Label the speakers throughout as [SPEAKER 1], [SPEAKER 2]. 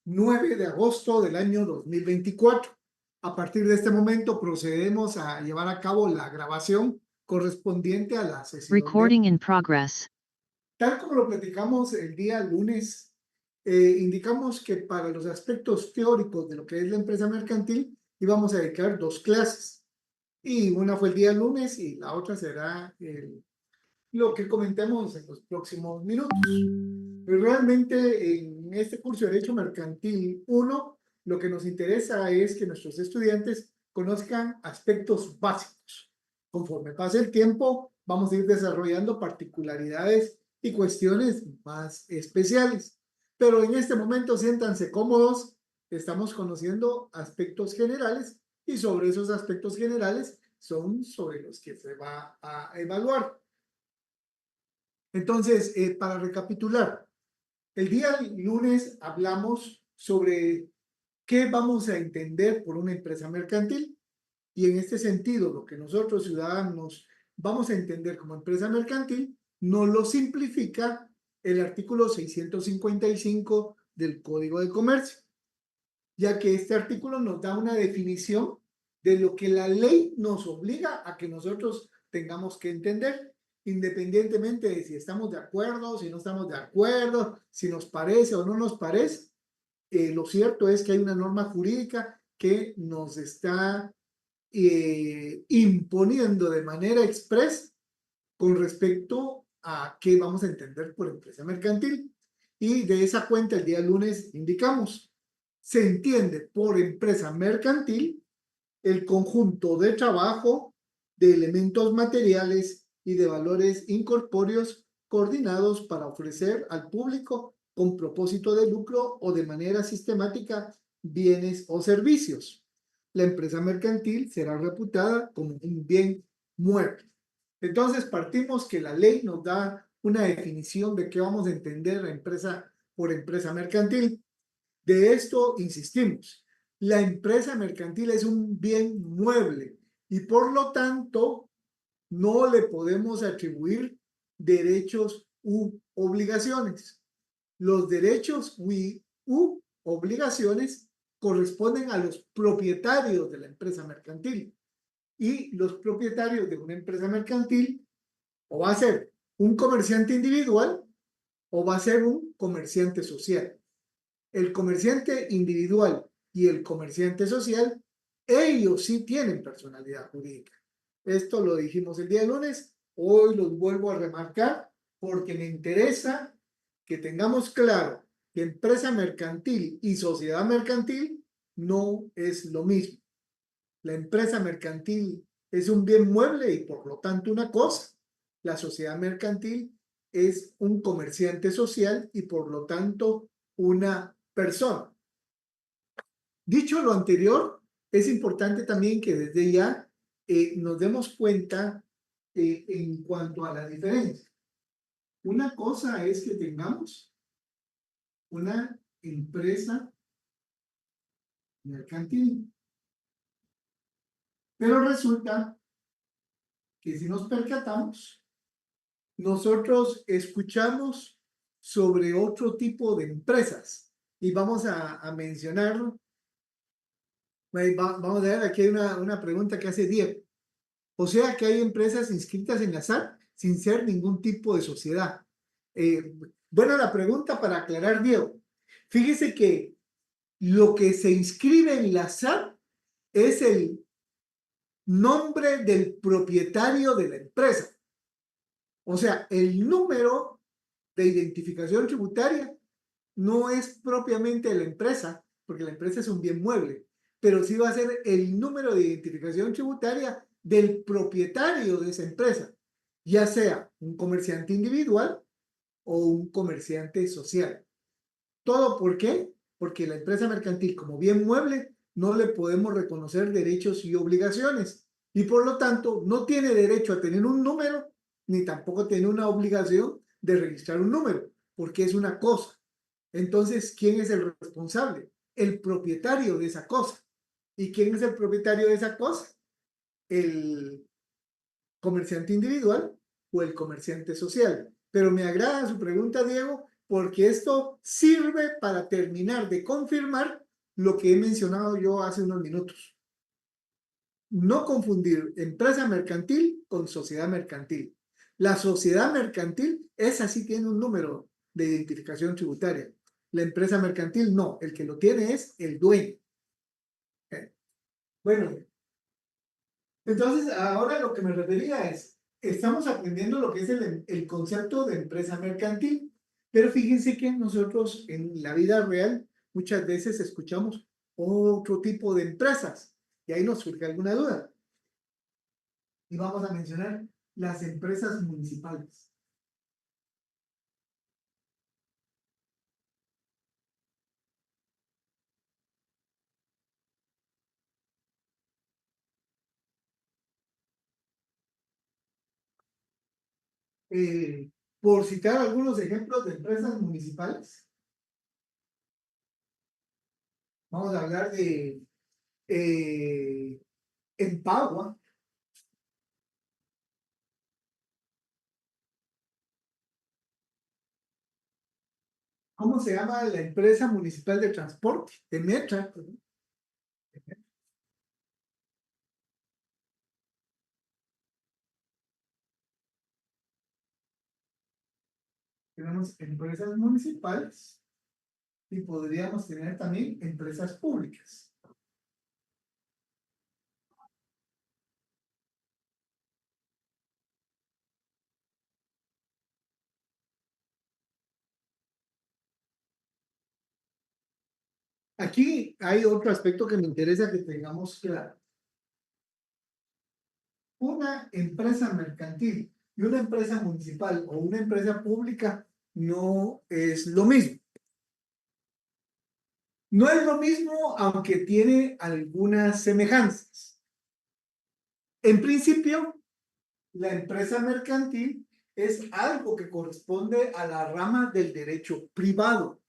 [SPEAKER 1] 9 de agosto del año 2024. A partir de este momento procedemos a llevar a cabo la grabación correspondiente a la sesión de hoy.
[SPEAKER 2] Recording in progress.
[SPEAKER 1] Tal como lo platicamos el día lunes, indicamos que para los aspectos teóricos de lo que es la empresa mercantil íbamos a dedicar 2 clases. Y una fue el día lunes y la otra será lo que comentemos en los próximos minutos. Realmente en este curso de Derecho Mercantil 1, lo que nos interesa es que nuestros estudiantes conozcan aspectos básicos. Conforme pase el tiempo, vamos a ir desarrollando particularidades y cuestiones más especiales. Pero en este momento siéntanse cómodos, estamos conociendo aspectos generales y sobre esos aspectos generales son sobre los que se va a evaluar. Entonces, para recapitular, el día lunes hablamos sobre qué vamos a entender por una empresa mercantil y en este sentido lo que nosotros ciudadanos vamos a entender como empresa mercantil nos lo simplifica el artículo 655 del Código de Comercio, ya que este artículo nos da una definición de lo que la ley nos obliga a que nosotros tengamos que entender, independientemente de si estamos de acuerdo, si no estamos de acuerdo, si nos parece o no nos parece. Lo cierto es que hay una norma jurídica que nos está imponiendo de manera express con respecto a qué vamos a entender por empresa mercantil. Y de esa cuenta el día lunes indicamos, se entiende por empresa mercantil el conjunto de trabajo, de elementos materiales y de valores incorpóreos coordinados para ofrecer al público con propósito de lucro o de manera sistemática bienes o servicios. La empresa mercantil será reputada como un bien mueble. Entonces partimos que la ley nos da una definición de qué vamos a entender la empresa por empresa mercantil. De esto insistimos. La empresa mercantil es un bien mueble y por lo tanto no le podemos atribuir derechos u obligaciones. Los derechos u obligaciones corresponden a los propietarios de la empresa mercantil y los propietarios de una empresa mercantil o va a ser un comerciante individual o va a ser un comerciante social. El comerciante individual y el comerciante social, ellos sí tienen personalidad jurídica. Esto lo dijimos el día de lunes, hoy los vuelvo a remarcar porque me interesa que tengamos claro que empresa mercantil y sociedad mercantil no es lo mismo. La empresa mercantil es un bien mueble y por lo tanto una cosa. La sociedad mercantil es un comerciante social y por lo tanto una persona. Dicho lo anterior, es importante también que desde ya nos demos cuenta en cuanto a la diferencia. Una cosa es que tengamos una empresa mercantil, pero resulta que si nos percatamos, nosotros escuchamos sobre otro tipo de empresas y vamos a mencionarlo. Vamos a ver, aquí hay una pregunta que hace Diego. O sea que hay empresas inscritas en la SAT sin ser ningún tipo de sociedad. Bueno, la pregunta para aclarar, Diego. Fíjese que lo que se inscribe en la SAT es el nombre del propietario de la empresa. O sea, el número de identificación tributaria no es propiamente de la empresa, porque la empresa es un bien mueble, pero sí va a ser el número de identificación tributaria del propietario de esa empresa, ya sea un comerciante individual o un comerciante social. ¿Todo por qué? Porque la empresa mercantil como bien mueble no le podemos reconocer derechos y obligaciones y por lo tanto no tiene derecho a tener un número ni tampoco tiene una obligación de registrar un número, porque es una cosa. Entonces, ¿quién es el responsable? El propietario de esa cosa. ¿Y quién es el propietario de esa cosa? El comerciante individual o el comerciante social. Pero me agrada su pregunta, Diego, porque esto sirve para terminar de confirmar lo que he mencionado yo hace unos minutos. No confundir empresa mercantil con sociedad mercantil. La sociedad mercantil, esa sí tiene un número de identificación tributaria. La empresa mercantil no, el que lo tiene es el dueño. Bueno, entonces ahora lo que me refería es, estamos aprendiendo lo que es el concepto de empresa mercantil, pero fíjense que nosotros en la vida real muchas veces escuchamos otro tipo de empresas y ahí nos surge alguna duda. Y vamos a mencionar las empresas municipales. Por citar algunos ejemplos de empresas municipales, vamos a hablar de Empagua. ¿Cómo se llama la empresa municipal de transporte? De Metra. Tenemos empresas municipales y podríamos tener también empresas públicas. Aquí hay otro aspecto que me interesa que tengamos claro. Una empresa mercantil y una empresa municipal o una empresa pública no es lo mismo. No es lo mismo, aunque tiene algunas semejanzas. En principio, la empresa mercantil es algo que corresponde a la rama del derecho privado.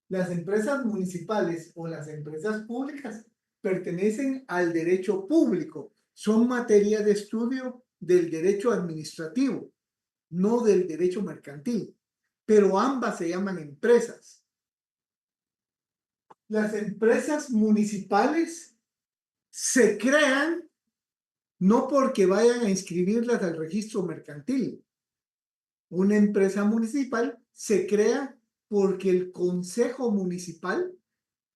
[SPEAKER 1] Las empresas municipales o las empresas públicas pertenecen al derecho público, son materia de estudio del derecho administrativo, no del derecho mercantil, pero ambas se llaman empresas. Las empresas municipales se crean no porque vayan a inscribirlas al registro mercantil. Una empresa municipal se crea porque el consejo municipal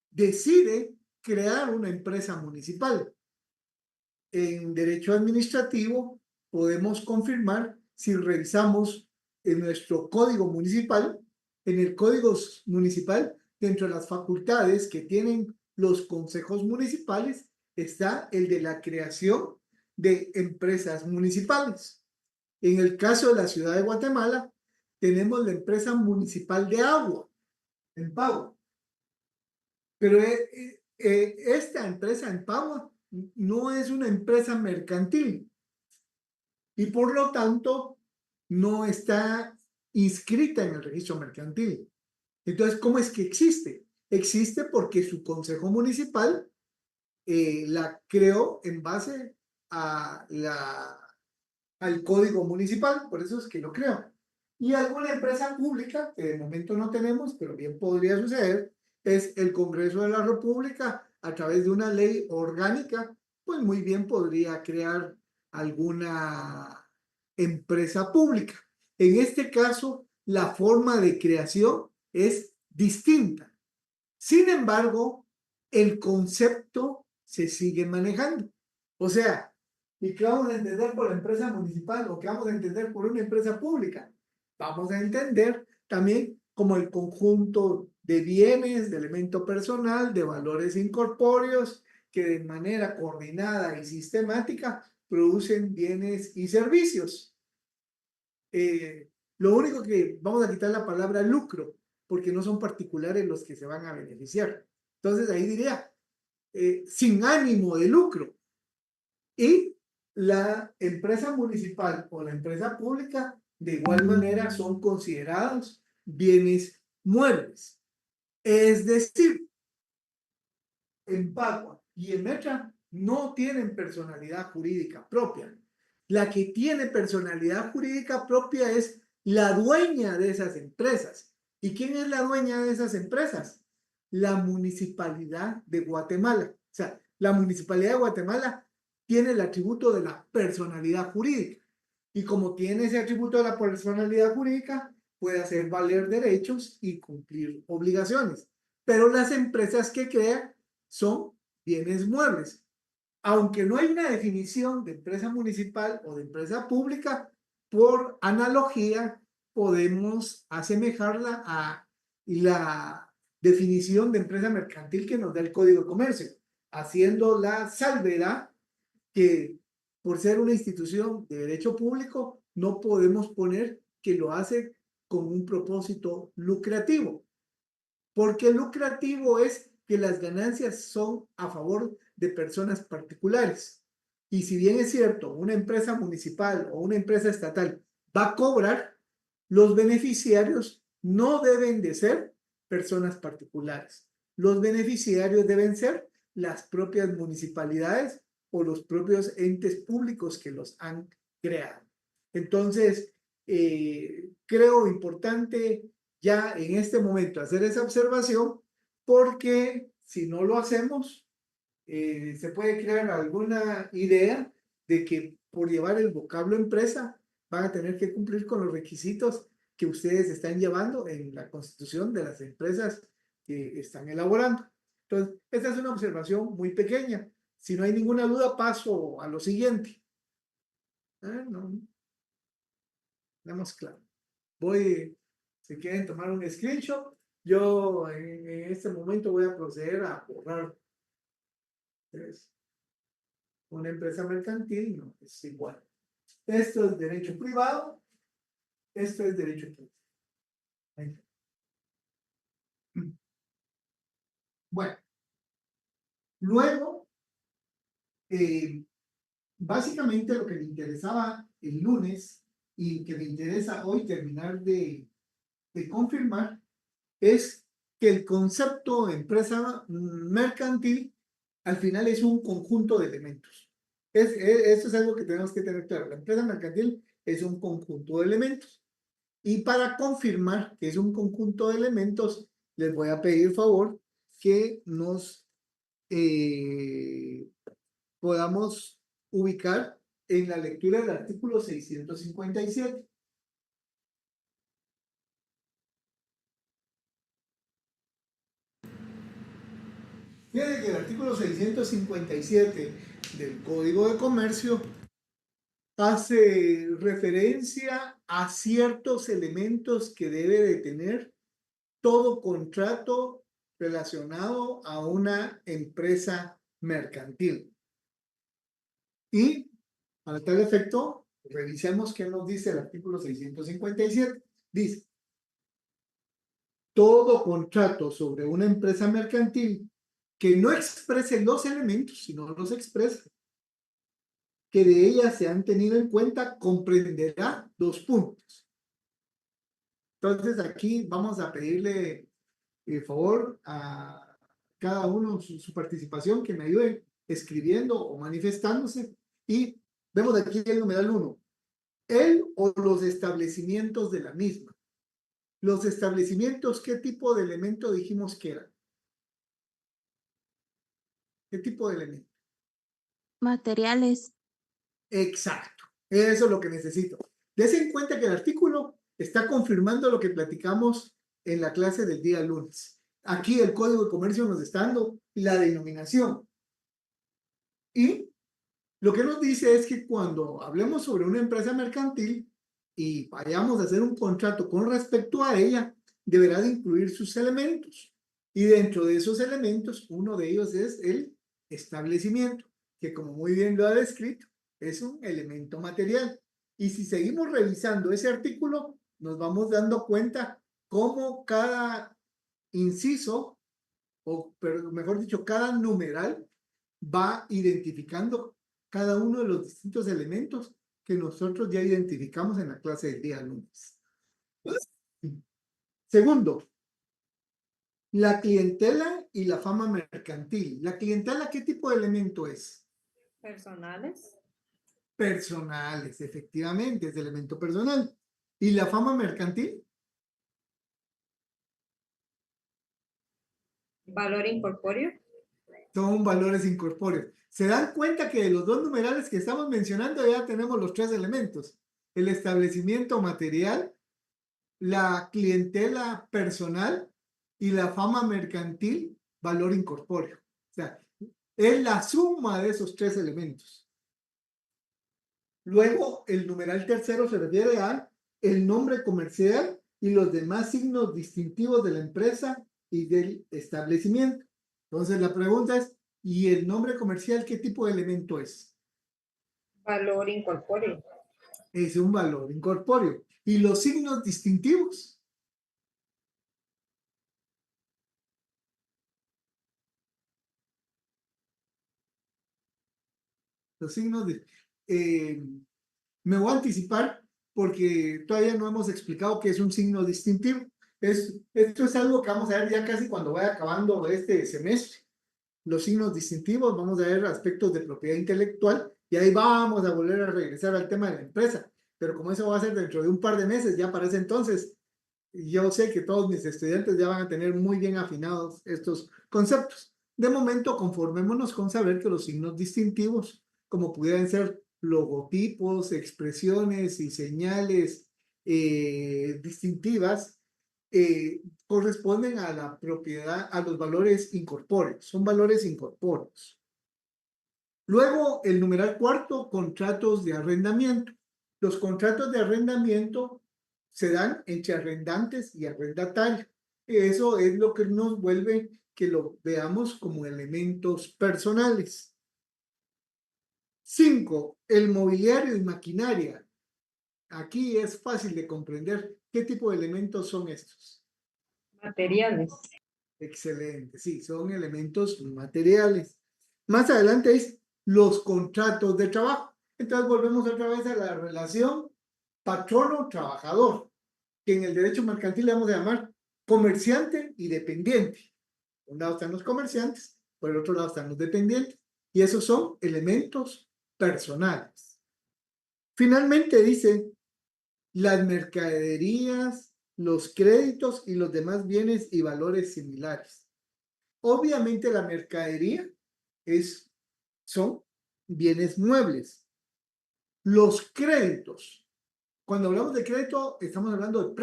[SPEAKER 1] decide crear una empresa municipal. En derecho administrativo podemos confirmar si revisamos en nuestro código municipal, en el código municipal, dentro de las facultades que tienen los consejos municipales, está el de la creación de empresas municipales. En el caso de la ciudad de Guatemala, tenemos la empresa municipal de agua, en Pagua. Pero esta empresa en Pagua no es una empresa mercantil y por lo tanto no está inscrita en el registro mercantil. Entonces, ¿cómo es que existe? Existe porque su consejo municipal la creó en base a al código municipal, por eso es que lo creó. Y alguna empresa pública, que de momento no tenemos, pero bien podría suceder, es el Congreso de la República, a través de una ley orgánica, pues muy bien podría crear alguna empresa pública. En este caso, la forma de creación es distinta. Sin embargo, el concepto se sigue manejando. O sea, ¿y qué vamos a entender por empresa municipal o qué vamos a entender por una empresa pública? Vamos a entender también como el conjunto de bienes, de elemento personal, de valores incorpóreos que de manera coordinada y sistemática producen bienes y servicios. Lo único que vamos a quitar la palabra lucro, porque no son particulares los que se van a beneficiar. Entonces ahí diría, sin ánimo de lucro. Y la empresa municipal o la empresa pública, de igual manera, son considerados bienes muebles. Es decir, en Pagua y en Metra no tienen personalidad jurídica propia. La que tiene personalidad jurídica propia es la dueña de esas empresas. ¿Y quién es la dueña de esas empresas? La Municipalidad de Guatemala. O sea, la Municipalidad de Guatemala tiene el atributo de la personalidad jurídica. Y como tiene ese atributo de la personalidad jurídica, puede hacer valer derechos y cumplir obligaciones. Pero las empresas que crea son bienes muebles. Aunque no hay una definición de empresa municipal o de empresa pública, por analogía podemos asemejarla a la definición de empresa mercantil que nos da el Código de Comercio, haciendo la salvedad que por ser una institución de derecho público no podemos poner que lo hace con un propósito lucrativo, porque lucrativo es que las ganancias son a favor de personas particulares. Y si bien es cierto, una empresa municipal o una empresa estatal va a cobrar, los beneficiarios no deben de ser personas particulares. Los beneficiarios deben ser las propias municipalidades o los propios entes públicos que los han creado. Entonces, creo importante ya en este momento hacer esa observación, porque si no lo hacemos, se puede crear alguna idea de que por llevar el vocablo empresa van a tener que cumplir con los requisitos que ustedes están llevando en la constitución de las empresas que están elaborando. Entonces, esta es una observación muy pequeña. Si no hay ninguna duda, paso a lo siguiente. No, estamos claro. Si quieren tomar un screenshot, yo en este momento voy a proceder a borrar. Entonces, una empresa mercantil no es igual. Esto es derecho privado, esto es derecho público. Bueno, luego, básicamente lo que me interesaba el lunes y que me interesa hoy terminar de confirmar es que el concepto de empresa mercantil al final es un conjunto de elementos. Eso es algo que tenemos que tener claro. La empresa mercantil es un conjunto de elementos. Y para confirmar que es un conjunto de elementos, les voy a pedir favor que nos podamos ubicar en la lectura del artículo 657. Fíjense que el artículo 657 del Código de Comercio hace referencia a ciertos elementos que debe de tener todo contrato relacionado a una empresa mercantil. Y para tal efecto, revisemos qué nos dice el artículo 657. Dice, todo contrato sobre una empresa mercantil que no exprese los elementos, sino los expresa, que de ellas se han tenido en cuenta, comprenderá dos puntos. Entonces aquí vamos a pedirle favor a cada uno su participación, que me ayude escribiendo o manifestándose. Y vemos aquí el numeral 1. Él o los establecimientos de la misma. Los establecimientos, ¿qué tipo de elemento dijimos que eran? ¿Qué tipo de elemento?
[SPEAKER 2] Materiales.
[SPEAKER 1] Exacto. Eso es lo que necesito. Des en cuenta que el artículo está confirmando lo que platicamos en la clase del día lunes. Aquí el Código de Comercio nos está dando la denominación. Y lo que nos dice es que cuando hablemos sobre una empresa mercantil y vayamos a hacer un contrato con respecto a ella, deberá de incluir sus elementos. Y dentro de esos elementos, uno de ellos es el establecimiento, que como muy bien lo ha descrito, es un elemento material. Y si seguimos revisando ese artículo, nos vamos dando cuenta cómo cada inciso, o pero mejor dicho, cada numeral va identificando cada uno de los distintos elementos que nosotros ya identificamos en la clase del día lunes. Segundo, la clientela y la fama mercantil. ¿La clientela qué tipo de elemento es?
[SPEAKER 3] Personales.
[SPEAKER 1] Personales, efectivamente, es elemento personal. ¿Y la fama mercantil?
[SPEAKER 2] Valor incorpóreo.
[SPEAKER 1] Son valores incorpóreos. ¿Se dan cuenta que de los dos numerales que estamos mencionando ya tenemos los tres elementos? El establecimiento material, la clientela personal y la fama mercantil, valor incorpóreo. O sea, es la suma de esos tres elementos. Luego, el numeral tercero se refiere a el nombre comercial y los demás signos distintivos de la empresa y del establecimiento. Entonces, la pregunta es, ¿y el nombre comercial qué tipo de elemento es?
[SPEAKER 2] Valor incorpóreo.
[SPEAKER 1] Es un valor incorpóreo. ¿Y los signos distintivos? Los signos de... me voy a anticipar porque todavía no hemos explicado qué es un signo distintivo. Esto es algo que vamos a ver ya casi cuando vaya acabando este semestre. Los signos distintivos, vamos a ver aspectos de propiedad intelectual y ahí vamos a volver a regresar al tema de la empresa. Pero como eso va a ser dentro de un par de meses, ya para ese entonces, yo sé que todos mis estudiantes ya van a tener muy bien afinados estos conceptos. De momento, conformémonos con saber que los signos distintivos, como pudieran ser logotipos, expresiones y señales distintivas, corresponden a la propiedad, a los valores incorpóreos, son valores incorpóreos. Luego, el numeral cuarto, contratos de arrendamiento. Los contratos de arrendamiento se dan entre arrendantes y arrendatarios. Eso es lo que nos vuelve que lo veamos como elementos personales. 5. El mobiliario y maquinaria. Aquí es fácil de comprender qué tipo de elementos son estos.
[SPEAKER 2] Materiales.
[SPEAKER 1] Excelente, sí, son elementos materiales. Más adelante es los contratos de trabajo. Entonces volvemos otra vez a la relación patrono-trabajador, que en el derecho mercantil le vamos a llamar comerciante y dependiente. Por un lado están los comerciantes, por el otro lado están los dependientes, y esos son elementos personales. Finalmente dice las mercaderías, los créditos y los demás bienes y valores similares. Obviamente la mercadería son bienes muebles. Los créditos, cuando hablamos de crédito, estamos hablando de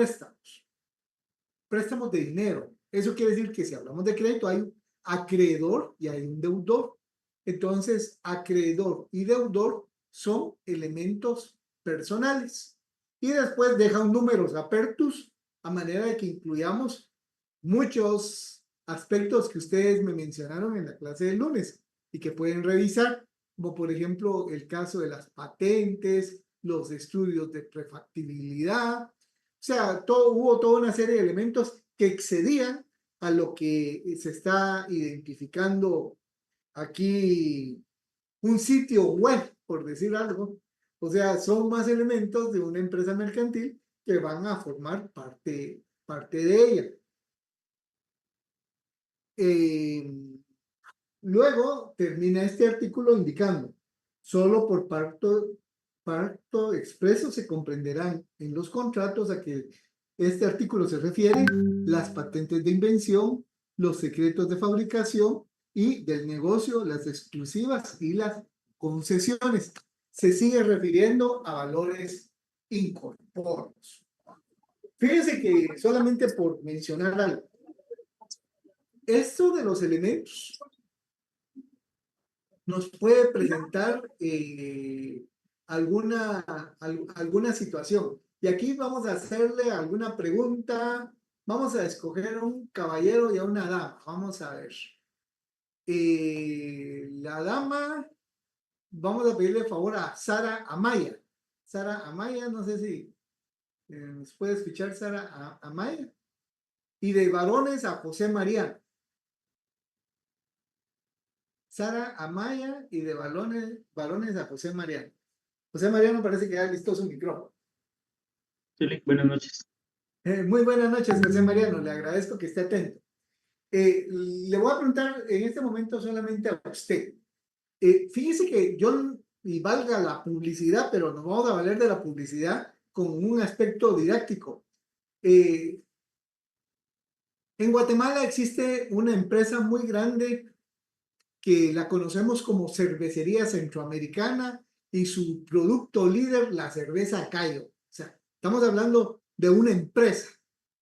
[SPEAKER 1] préstamos de dinero. Eso quiere decir que si hablamos de crédito hay un acreedor y hay un deudor. Entonces, acreedor y deudor son elementos personales. Y después deja un números apertus a manera de que incluyamos muchos aspectos que ustedes me mencionaron en la clase del lunes y que pueden revisar, como por ejemplo el caso de las patentes, los estudios de prefactibilidad. O sea, hubo toda una serie de elementos que excedían a lo que se está identificando aquí, un sitio web, por decir algo. O sea, son más elementos de una empresa mercantil que van a formar parte de ella. Luego termina este artículo indicando, solo por parto expreso se comprenderán en los contratos a que este artículo se refiere las patentes de invención, los secretos de fabricación y del negocio, las exclusivas y las concesiones. Se sigue refiriendo a valores incorpóreos. Fíjense que solamente por mencionar algo, esto de los elementos nos puede presentar alguna situación. Y aquí vamos a hacerle alguna pregunta. Vamos a escoger a un caballero y a una dama. Vamos a ver. La dama, vamos a pedirle favor a Sara Amaya. Sara Amaya, no sé si nos puede escuchar Sara Amaya. Y de varones a José Mariano. Sara Amaya y de varones a José Mariano. José Mariano parece que ya listó su micrófono.
[SPEAKER 3] Sí, buenas noches.
[SPEAKER 1] Muy buenas noches, José Mariano. Le agradezco que esté atento. Le voy a preguntar en este momento solamente a usted. Fíjese que yo, y valga la publicidad, pero nos vamos a valer de la publicidad con un aspecto didáctico. En Guatemala existe una empresa muy grande que la conocemos como Cervecería Centroamericana y su producto líder, la cerveza Cayo. O sea, estamos hablando de una empresa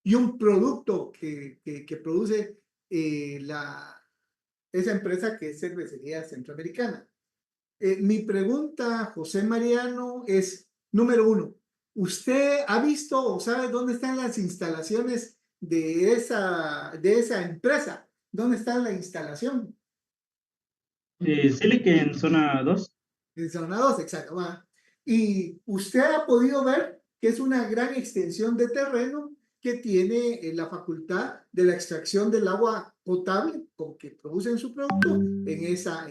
[SPEAKER 1] y un producto que produce esa empresa que es Cervecería Centroamericana. Mi pregunta, José Mariano, es, número uno, ¿usted ha visto o sabe dónde están las instalaciones de esa empresa? ¿Dónde está la instalación?
[SPEAKER 3] Silic en zona 2.
[SPEAKER 1] En zona 2, exacto. Va. Y usted ha podido ver que es una gran extensión de terreno que tiene la facultad de la extracción del agua potable con que producen su producto en esa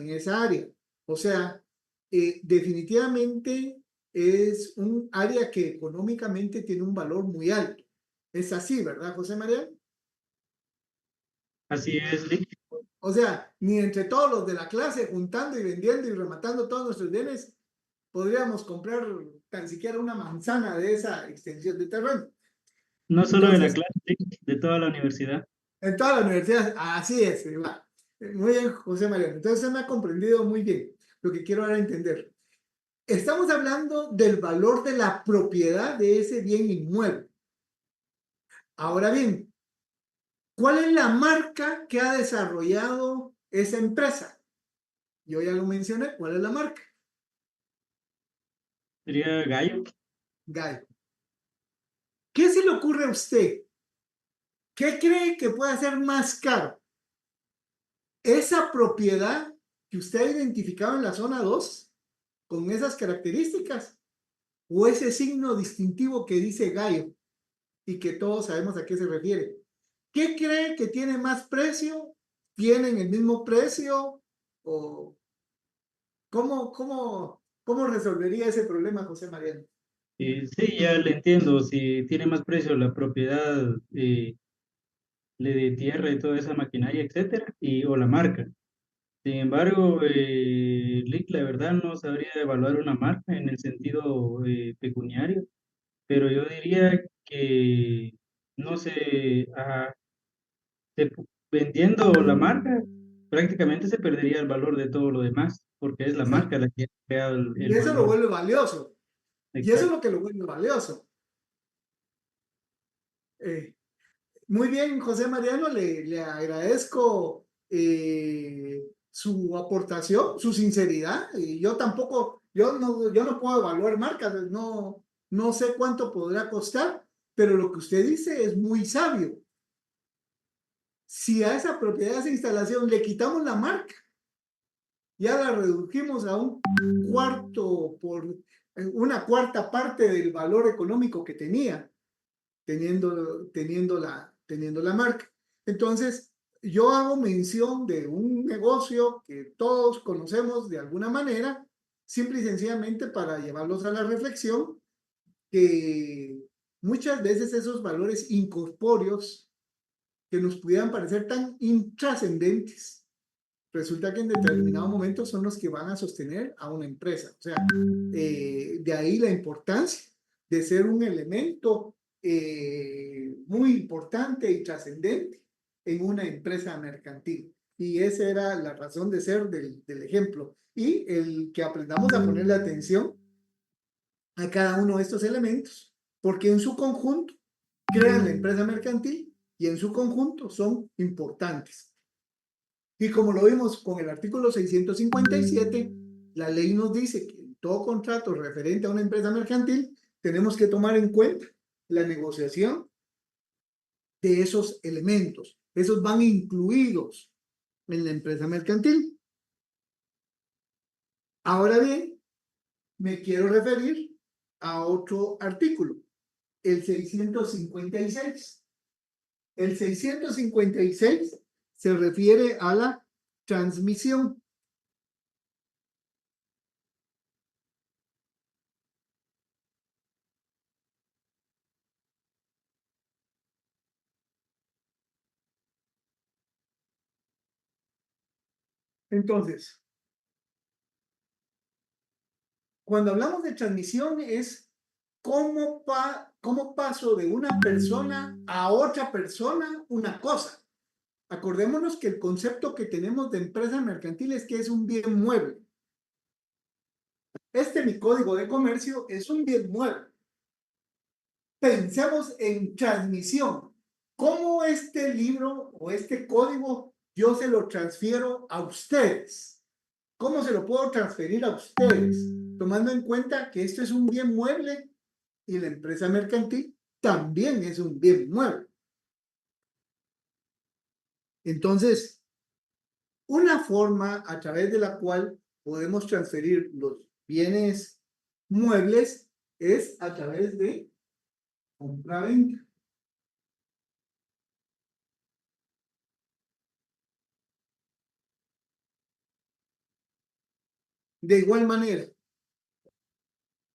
[SPEAKER 1] área. O sea, definitivamente es un área que económicamente tiene un valor muy alto. Es así, ¿verdad, José María?
[SPEAKER 3] Así es, Lick.
[SPEAKER 1] O sea, ni entre todos los de la clase, juntando y vendiendo y rematando todos nuestros bienes, podríamos comprar tan siquiera una manzana de esa extensión de terreno.
[SPEAKER 3] No solo de la
[SPEAKER 1] Entonces,
[SPEAKER 3] clase, Lick, de toda la universidad.
[SPEAKER 1] en toda la universidad, así es. Va. Muy bien, José María. Entonces, se me ha comprendido muy bien lo que quiero ahora entender. Estamos hablando del valor de la propiedad de ese bien inmueble. Ahora bien, ¿cuál es la marca que ha desarrollado esa empresa? Yo ya lo mencioné, ¿cuál es la marca?
[SPEAKER 3] Sería Gallo.
[SPEAKER 1] Gallo. ¿Qué se le ocurre a usted? ¿Qué cree que puede ser más caro? ¿Esa propiedad que usted ha identificado en la zona 2 con esas características? ¿O ese signo distintivo que dice Gallo y que todos sabemos a qué se refiere? ¿Qué cree que tiene más precio? ¿Tienen el mismo precio? ¿O cómo resolvería ese problema, José Mariano?
[SPEAKER 3] Sí, ya le entiendo. Si tiene más precio la propiedad de tierra y toda esa maquinaria, etcétera, o la marca. Sin embargo, Lick, la verdad no sabría evaluar una marca en el sentido pecuniario, pero yo diría que, no sé, vendiendo la marca, prácticamente se perdería el valor de todo lo demás, porque es la marca
[SPEAKER 1] Exacto.
[SPEAKER 3] la que ha creado
[SPEAKER 1] Y
[SPEAKER 3] el
[SPEAKER 1] eso lo
[SPEAKER 3] valor.
[SPEAKER 1] vuelve valioso. Y eso es
[SPEAKER 3] Exacto.
[SPEAKER 1] lo que lo vuelve valioso. Eh, Muy bien, José Mariano, le agradezco su aportación, su sinceridad. Y yo tampoco, yo no puedo evaluar marcas, no sé cuánto podrá costar, pero lo que usted dice es muy sabio. Si a esa propiedad, a esa instalación le quitamos la marca, ya la redujimos a un cuarto una cuarta parte del valor económico que tenía teniendo la marca. Entonces, yo hago mención de un negocio que todos conocemos de alguna manera, simple y sencillamente para llevarlos a la reflexión, que muchas veces esos valores incorpóreos que nos pudieran parecer tan intrascendentes, resulta que en determinado momento son los que van a sostener a una empresa. O sea, de ahí la importancia de ser un elemento muy importante y trascendente en una empresa mercantil. Y esa era la razón de ser del ejemplo. Y el que aprendamos a ponerle atención a cada uno de estos elementos, porque en su conjunto crean la empresa mercantil y en su conjunto son importantes. Y como lo vimos con el artículo 657, la ley nos dice que en todo contrato referente a una empresa mercantil tenemos que tomar en cuenta la negociación de esos elementos. Esos van incluidos en la empresa mercantil. Ahora bien, me quiero referir a otro artículo, el 656. El 656 se refiere a la transmisión. Entonces, cuando hablamos de transmisión es ¿Cómo paso de una persona a otra persona una cosa? Acordémonos que el concepto que tenemos de empresa mercantil es que es un bien mueble. Mi código de comercio es un bien mueble. Pensemos en transmisión. ¿Cómo este libro o este código yo se lo transfiero a ustedes? ¿Cómo se lo puedo transferir a ustedes? Tomando en cuenta que esto es un bien mueble y la empresa mercantil también es un bien mueble. Entonces, una forma a través de la cual podemos transferir los bienes muebles es a través de compra-venta. De igual manera,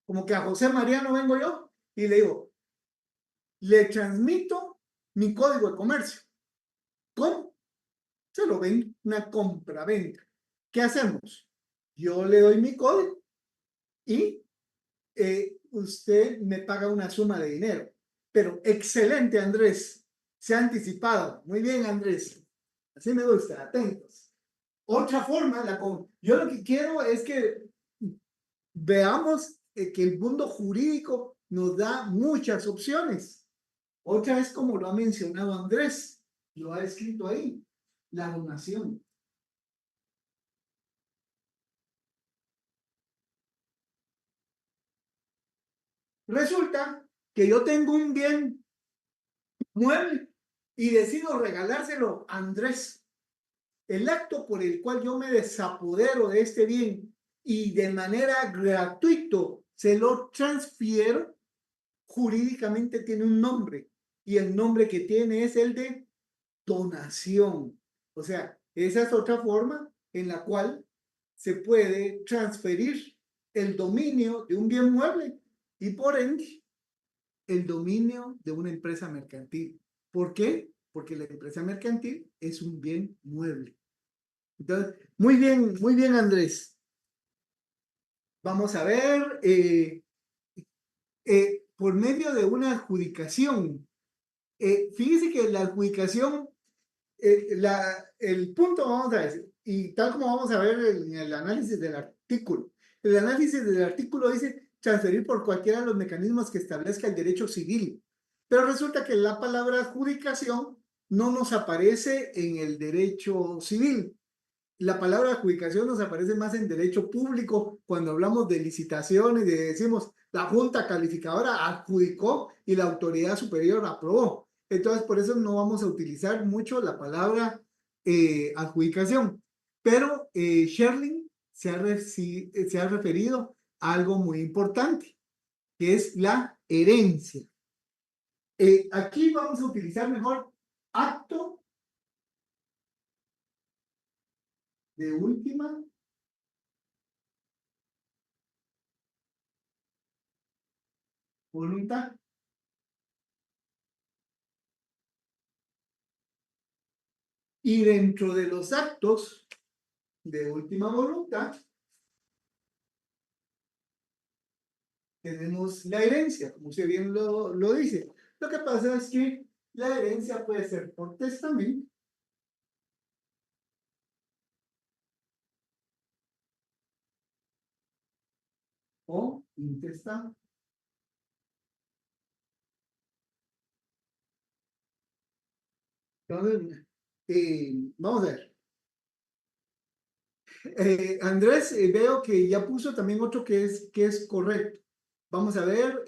[SPEAKER 1] como que a José Mariano vengo yo y le digo, le transmito mi código de comercio. ¿Cómo? Se lo ven una compra-venta. ¿Qué hacemos? Yo le doy mi código y usted me paga una suma de dinero. Pero excelente, Andrés. Se ha anticipado. Muy bien, Andrés. Así me gusta, atentos. Otra forma, yo lo que quiero es que veamos que el mundo jurídico nos da muchas opciones. Otra es como lo ha mencionado Andrés, lo ha escrito ahí, la donación. Resulta que yo tengo un bien mueble y decido regalárselo a Andrés. El acto por el cual yo me desapodero de este bien y de manera gratuito se lo transfiero, jurídicamente tiene un nombre y el nombre que tiene es el de donación. O sea, esa es otra forma en la cual se puede transferir el dominio de un bien mueble y por ende el dominio de una empresa mercantil. ¿Por qué? Porque la empresa mercantil es un bien mueble. Entonces, muy bien, Andrés. Vamos a ver, por medio de una adjudicación. Fíjese que la adjudicación, el punto, vamos a decir, y tal como vamos a ver en el análisis del artículo, el análisis del artículo dice transferir por cualquiera de los mecanismos que establezca el derecho civil, pero resulta que la palabra adjudicación no nos aparece en el derecho civil. La palabra adjudicación nos aparece más en derecho público cuando hablamos de licitaciones, de decimos la junta calificadora adjudicó y la autoridad superior aprobó. Entonces, por eso no vamos a utilizar mucho la palabra adjudicación. Pero Sherling se ha referido a algo muy importante, que es la herencia. Aquí vamos a utilizar mejor acto de última voluntad. Y dentro de los actos de última voluntad, tenemos la herencia, como usted bien lo dice. Lo que pasa es que la herencia puede ser por testamento o intestamento. Entonces, vamos a ver. Andrés, veo que ya puso también otro que es correcto. Vamos a ver,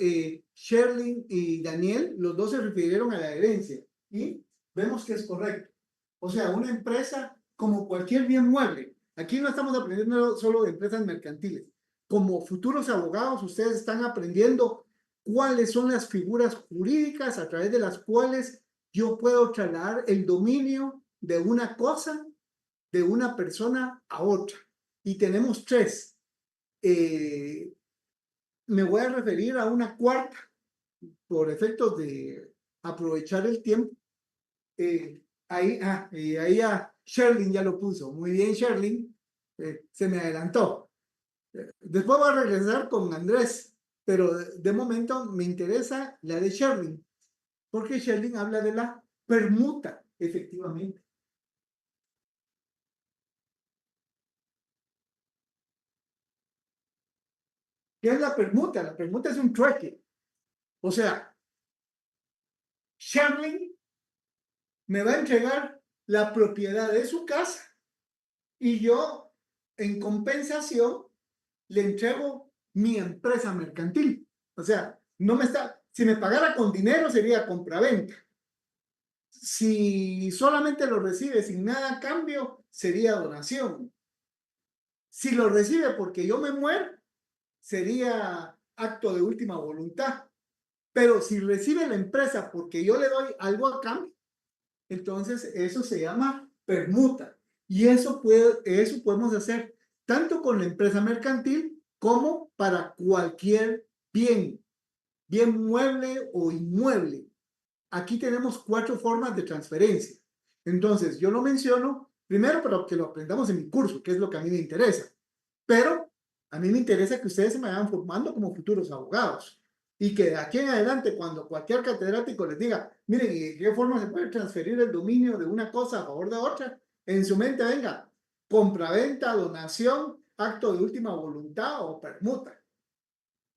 [SPEAKER 1] Sherlyn y Daniel, los dos se refirieron a la herencia y vemos que es correcto. O sea, una empresa como cualquier bien mueble. Aquí no estamos aprendiendo solo de empresas mercantiles. Como futuros abogados, ustedes están aprendiendo cuáles son las figuras jurídicas a través de las cuales yo puedo trasladar el dominio de una cosa de una persona a otra. Y tenemos tres. Me voy a referir a una cuarta por efectos de aprovechar el tiempo. Ahí Sherlyn ya lo puso. Muy bien, Sherlyn. Se me adelantó. Después voy a regresar con Andrés. pero de momento me interesa la de Sherling, porque Sherling habla de la permuta, efectivamente. ¿Qué es la permuta? La permuta es un trueque. O sea, Sherling me va a entregar la propiedad de su casa y yo, en compensación, le entrego mi empresa mercantil. O sea, no me está, si me pagara con dinero sería compraventa. Si solamente lo recibe sin nada a cambio, sería donación. Si lo recibe porque yo me muero, sería acto de última voluntad. Pero si recibe la empresa porque yo le doy algo a cambio, entonces eso se llama permuta. Y eso podemos hacer tanto con la empresa mercantil como para cualquier bien, bien mueble o inmueble. Aquí tenemos 4 formas de transferencia. Entonces, yo lo menciono primero para que lo aprendamos en mi curso, que es lo que a mí me interesa. Pero a mí me interesa que ustedes se me vayan formando como futuros abogados. Y que de aquí en adelante, cuando cualquier catedrático les diga, miren, ¿y de qué forma se puede transferir el dominio de una cosa a favor de otra? En su mente venga, compraventa, donación, acto de última voluntad o permuta.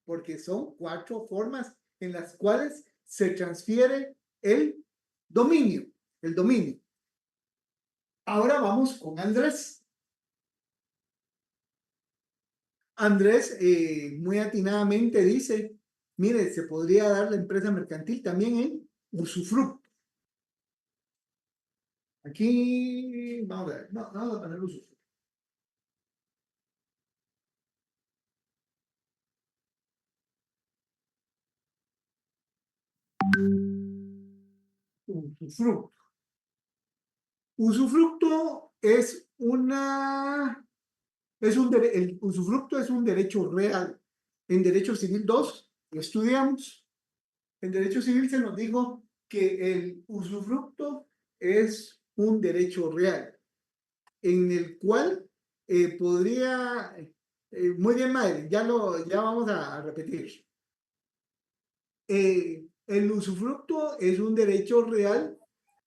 [SPEAKER 1] Porque son 4 formas en las cuales se transfiere el dominio. El dominio. Ahora vamos con Andrés. Andrés muy atinadamente dice, mire, se podría dar la empresa mercantil también en usufructo. Aquí, vamos a ver, no, vamos a poner usufructo. Usufructo. Usufructo es el usufructo es un derecho real. En Derecho Civil 2 lo estudiamos. En Derecho Civil se nos dijo que el usufructo es un derecho real, en el cual podría, muy bien, madre, ya vamos a repetir. El usufructo es un derecho real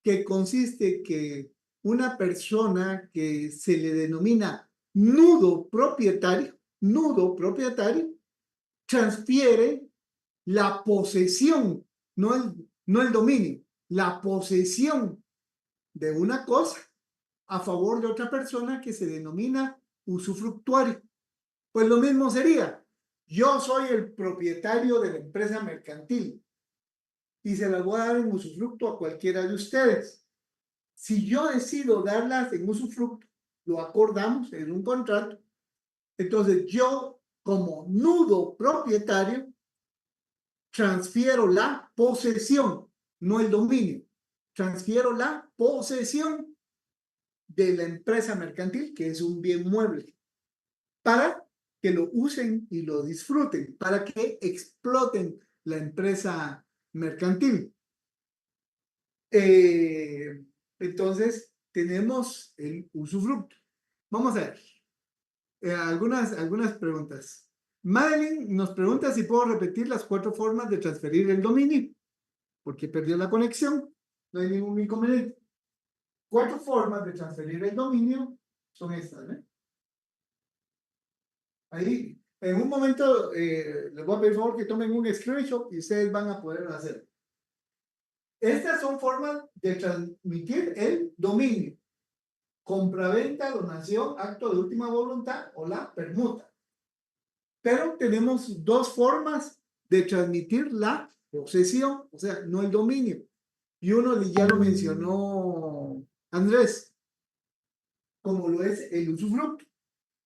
[SPEAKER 1] que consiste que una persona que se le denomina nudo propietario, transfiere la posesión, no el dominio, la posesión de una cosa a favor de otra persona que se denomina usufructuario. Pues lo mismo sería, yo soy el propietario de la empresa mercantil y se las voy a dar en usufructo a cualquiera de ustedes. Si yo decido darlas en usufructo, lo acordamos en un contrato, entonces yo, como nudo propietario, transfiero la posesión, no el dominio, transfiero la posesión de la empresa mercantil, que es un bien mueble, para que lo usen y lo disfruten, para que exploten la empresa mercantil. Entonces, tenemos el usufructo. Vamos a ver algunas preguntas. Madeline nos pregunta si puedo repetir las 4 formas de transferir el dominio, porque perdió la conexión. No hay ningún inconveniente. 4 formas de transferir el dominio son estas, ¿eh? Ahí, en un momento, les voy a pedir favor que tomen un screenshot y ustedes van a poder hacer. Estas son formas de transmitir el dominio: compraventa, donación, acto de última voluntad o la permuta. Pero tenemos 2 formas de transmitir la posesión, o sea, no el dominio. Y uno ya lo mencionó Andrés, como lo es el usufructo.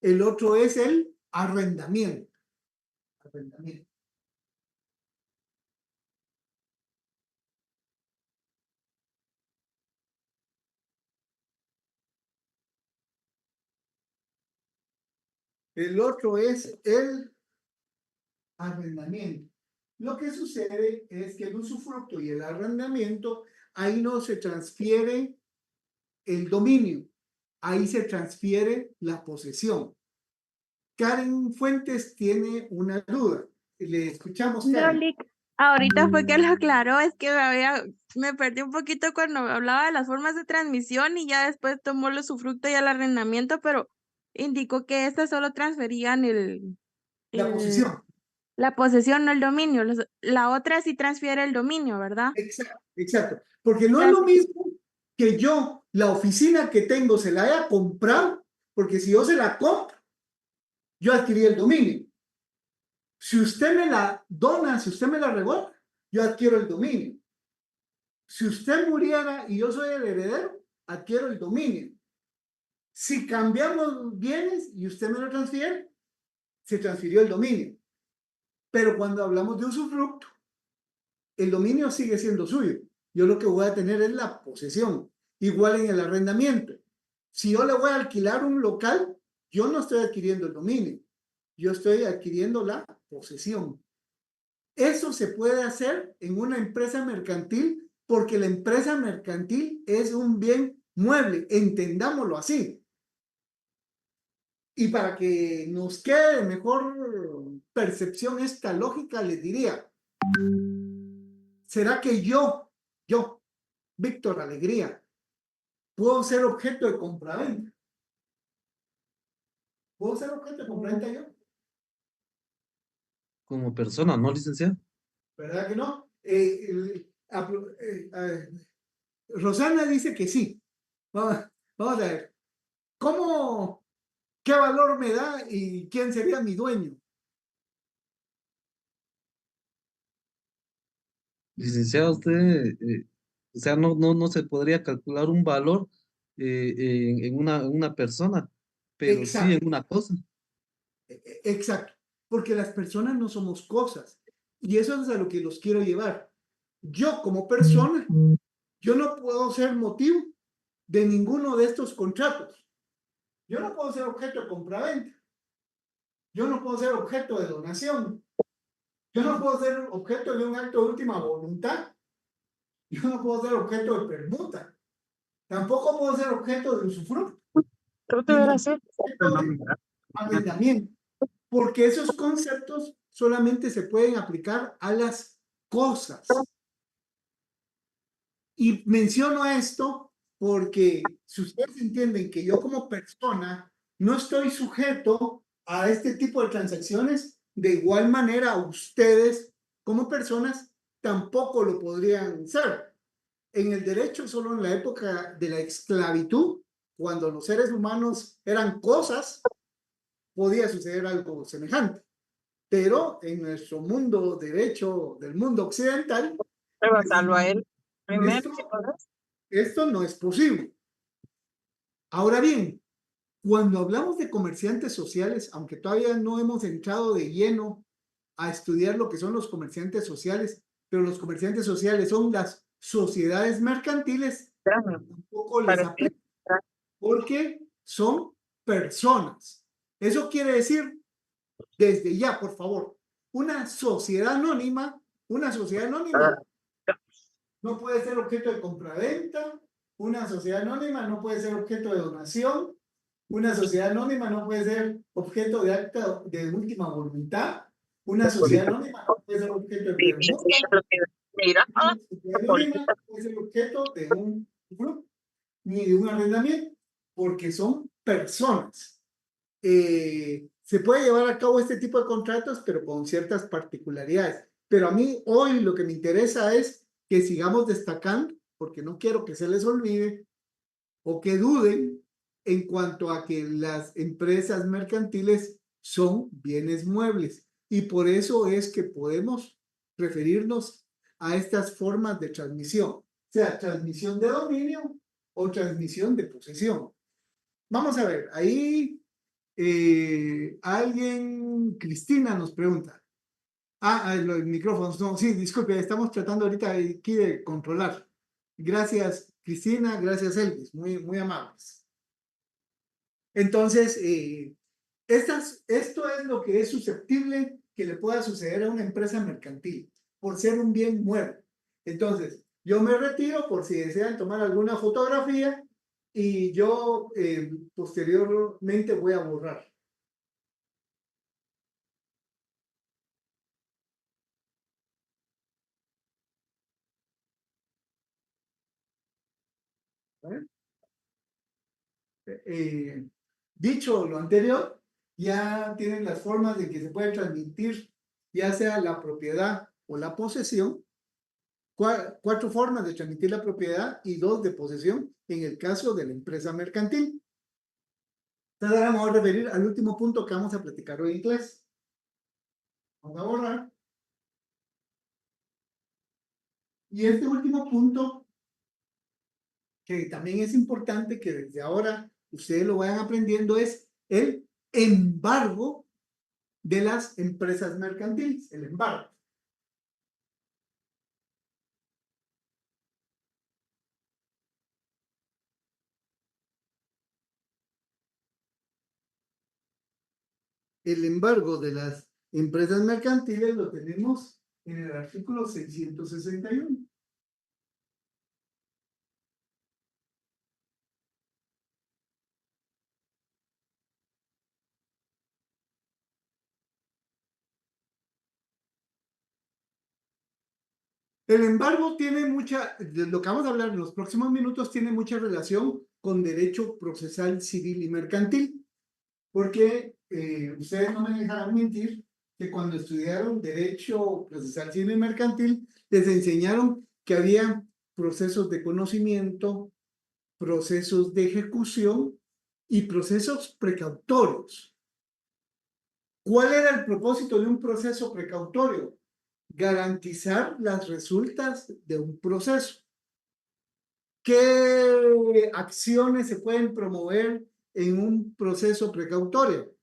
[SPEAKER 1] El otro es el arrendamiento. Arrendamiento. El otro es el arrendamiento. Lo que sucede es que el usufructo y el arrendamiento, ahí no se transfiere el dominio, ahí se transfiere la posesión. Karen Fuentes tiene una duda. Le escuchamos,
[SPEAKER 4] No,
[SPEAKER 1] Karen.
[SPEAKER 4] Lick, ahorita fue que lo aclaró, es que me perdí un poquito cuando hablaba de las formas de transmisión y ya después tomó el usufructo y el arrendamiento, pero indicó que estas solo transferían
[SPEAKER 1] La
[SPEAKER 4] el,
[SPEAKER 1] posesión.
[SPEAKER 4] la posesión, no el dominio. La otra sí transfiere el dominio, ¿verdad?
[SPEAKER 1] Exacto, exacto. Porque no es lo
[SPEAKER 4] Gracias.
[SPEAKER 1] mismo que yo, la oficina que tengo, se la haya comprado, porque si yo se la compro, yo adquirí el dominio. Si usted me la dona, si usted me la revoca, yo adquiero el dominio. Si usted muriera y yo soy el heredero, adquiero el dominio. Si cambiamos bienes y usted me lo transfiere, se transfirió el dominio. Pero cuando hablamos de usufructo, el dominio sigue siendo suyo. Yo lo que voy a tener es la posesión. Igual en el arrendamiento. Si yo le voy a alquilar un local, yo no estoy adquiriendo el dominio. Yo estoy adquiriendo la posesión. Eso se puede hacer en una empresa mercantil porque la empresa mercantil es un bien mueble, entendámoslo así. Y para que nos quede mejor percepción esta lógica, les diría, ¿será que yo, Víctor Alegría, puedo ser objeto de compraventa? ¿Puedo ser objeto de compraventa yo?
[SPEAKER 5] Como persona, ¿no, licenciado?
[SPEAKER 1] ¿Verdad que no? Rosana dice que sí. Vamos a ver. ¿Cómo, qué valor me da y quién sería mi dueño?
[SPEAKER 5] Licenciado, usted, o sea, no se podría calcular un valor en una persona, pero sí
[SPEAKER 1] Exacto,
[SPEAKER 5] en una cosa.
[SPEAKER 1] exacto. Porque las personas no somos cosas. Y eso es a lo que los quiero llevar. Yo como persona, yo no puedo ser motivo de ninguno de estos contratos. Yo no puedo ser objeto de compraventa. Yo no puedo ser objeto de donación. Yo no puedo ser objeto de un acto de última voluntad. Yo no puedo ser objeto de permuta. Tampoco puedo ser objeto de usufructo. Ni objeto de arrendamiento. Porque esos conceptos solamente se pueden aplicar a las cosas. Y menciono esto porque si ustedes entienden que yo como persona no estoy sujeto a este tipo de transacciones, de igual manera ustedes como personas tampoco lo podrían ser. En el derecho, solo en la época de la esclavitud, cuando los seres humanos eran cosas, podía suceder algo semejante. Pero en nuestro mundo derecho del mundo occidental,
[SPEAKER 2] Rebasarlo a él primero.
[SPEAKER 1] esto no es posible. Ahora bien, cuando hablamos de comerciantes sociales, aunque todavía no hemos entrado de lleno a estudiar lo que son los comerciantes sociales, pero los comerciantes sociales son las sociedades mercantiles, tampoco les aplica porque son personas. Eso quiere decir, desde ya, por favor, una sociedad anónima no puede ser objeto de compraventa, una sociedad anónima no puede ser objeto de donación, una sociedad anónima no puede ser objeto de acta de última voluntad, una sociedad anónima no puede ser objeto de permuta,
[SPEAKER 2] Mira,
[SPEAKER 1] una sociedad anónima no puede ser objeto de un grupo ni de un arrendamiento, porque son personas. Se puede llevar a cabo este tipo de contratos, pero con ciertas particularidades. Pero a mí hoy lo que me interesa es que sigamos destacando, porque no quiero que se les olvide o que duden en cuanto a que las empresas mercantiles son bienes muebles. Y por eso es que podemos referirnos a estas formas de transmisión, sea transmisión de dominio o transmisión de posesión. Vamos a ver, ahí alguien, Cristina nos pregunta. Los micrófonos, no, sí, disculpe, estamos tratando ahorita aquí de controlar. Gracias, Cristina, gracias, Elvis, muy amables. Entonces, esto es lo que es susceptible que le pueda suceder a una empresa mercantil, por ser un bien mueble. Entonces, yo me retiro por si desean tomar alguna fotografía y yo posteriormente voy a borrar. dicho lo anterior, ya tienen las formas de que se puede transmitir ya sea la propiedad o la posesión, 4 formas de transmitir la propiedad y 2 de posesión en el caso de la empresa mercantil. Entonces ahora vamos a referir al último punto que vamos a platicar hoy en clase. Vamos a borrar. Y este último punto, que también es importante que desde ahora ustedes lo vayan aprendiendo, es el embargo de las empresas mercantiles, el embargo. El embargo de las empresas mercantiles lo tenemos en el artículo 661. El embargo tiene mucha, de lo que vamos a hablar en los próximos minutos, tiene mucha relación con derecho procesal civil y mercantil, porque ustedes no me dejarán mentir que cuando estudiaron derecho procesal civil y mercantil, les enseñaron que había procesos de conocimiento, procesos de ejecución y procesos precautorios. ¿Cuál era el propósito de un proceso precautorio? Garantizar las resultas de un proceso. ¿Qué acciones se pueden promover en un proceso precautorio?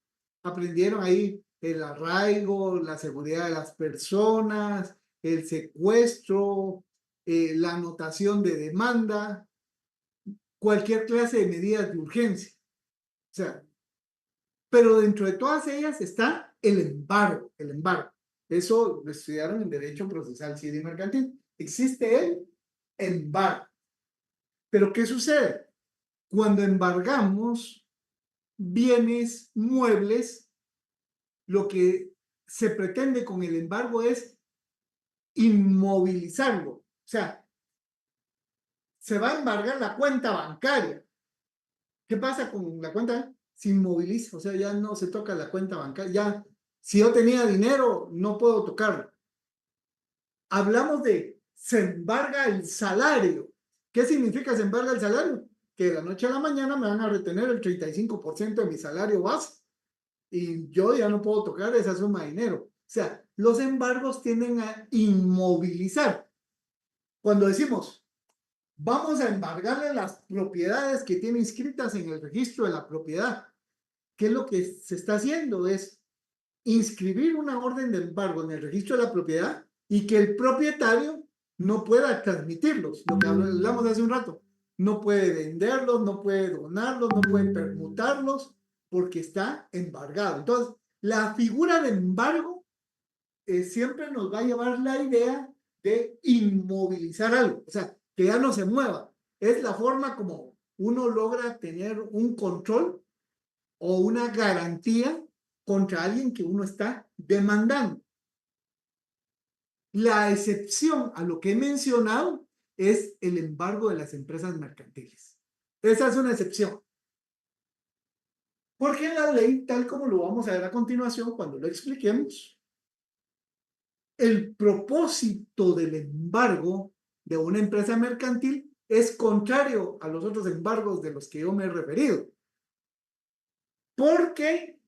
[SPEAKER 1] Aprendieron ahí el arraigo, la seguridad de las personas, el secuestro, la anotación de demanda, cualquier clase de medidas de urgencia. O sea, pero dentro de todas ellas está el embargo, el embargo. Eso lo estudiaron en Derecho Procesal Civil y Mercantil. Existe el embargo. Pero ¿qué sucede? Cuando embargamos bienes muebles, lo que se pretende con el embargo es inmovilizarlo. O sea, se va a embargar la cuenta bancaria. ¿Qué pasa con la cuenta? Se inmoviliza, o sea, ya no se toca la cuenta bancaria. Ya, si yo tenía dinero, no puedo tocarlo. Hablamos de se embarga el salario. ¿Qué significa se embarga el salario? Que de la noche a la mañana me van a retener el 35% de mi salario base y yo ya no puedo tocar esa suma de dinero. O sea, los embargos tienden a inmovilizar. Cuando decimos, vamos a embargarle las propiedades que tiene inscritas en el registro de la propiedad, ¿qué es lo que se está haciendo? Es inscribir una orden de embargo en el registro de la propiedad y que el propietario no pueda transmitirlos, lo que hablamos hace un rato. No puede venderlos, no puede donarlos, no puede permutarlos, porque está embargado. Entonces, la figura de embargo siempre nos va a llevar la idea de inmovilizar algo, o sea, que ya no se mueva. Es la forma como uno logra tener un control o una garantía contra alguien que uno está demandando. La excepción a lo que he mencionado es el embargo de las empresas mercantiles. Esa es una excepción. Porque en la ley, tal como lo vamos a ver a continuación cuando lo expliquemos, el propósito del embargo de una empresa mercantil es contrario a los otros embargos de los que yo me he referido. Porque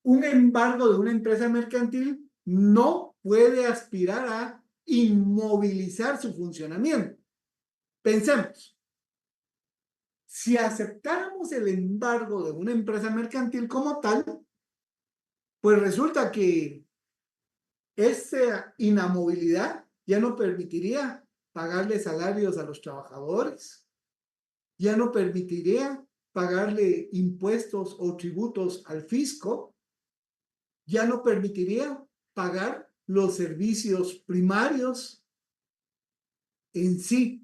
[SPEAKER 1] un embargo de una empresa mercantil no puede aspirar a inmovilizar su funcionamiento. Pensemos, si aceptáramos el embargo de una empresa mercantil como tal, pues resulta que esa inamovilidad ya no permitiría pagarle salarios a los trabajadores, ya no permitiría pagarle impuestos o tributos al fisco, ya no permitiría pagar los servicios primarios en sí.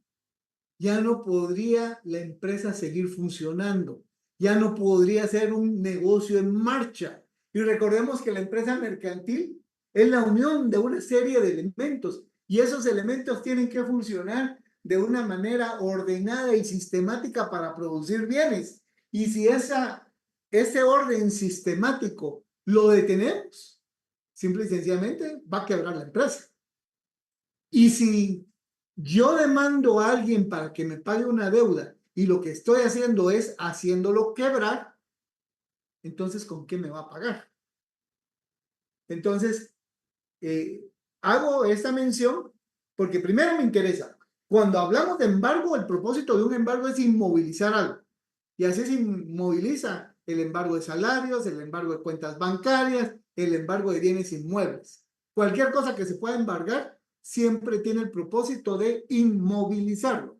[SPEAKER 1] Ya no podría la empresa seguir funcionando, ya no podría ser un negocio en marcha. Y recordemos que la empresa mercantil es la unión de una serie de elementos y esos elementos tienen que funcionar de una manera ordenada y sistemática para producir bienes. Y si ese orden sistemático lo detenemos, simple y sencillamente va a quebrar la empresa. Y si yo demando a alguien para que me pague una deuda y lo que estoy haciendo es haciéndolo quebrar, entonces ¿con qué me va a pagar? Entonces, hago esta mención porque primero me interesa. Cuando hablamos de embargo, el propósito de un embargo es inmovilizar algo. Y así se inmoviliza el embargo de salarios, el embargo de cuentas bancarias, el embargo de bienes inmuebles. Cualquier cosa que se pueda embargar siempre tiene el propósito de inmovilizarlo.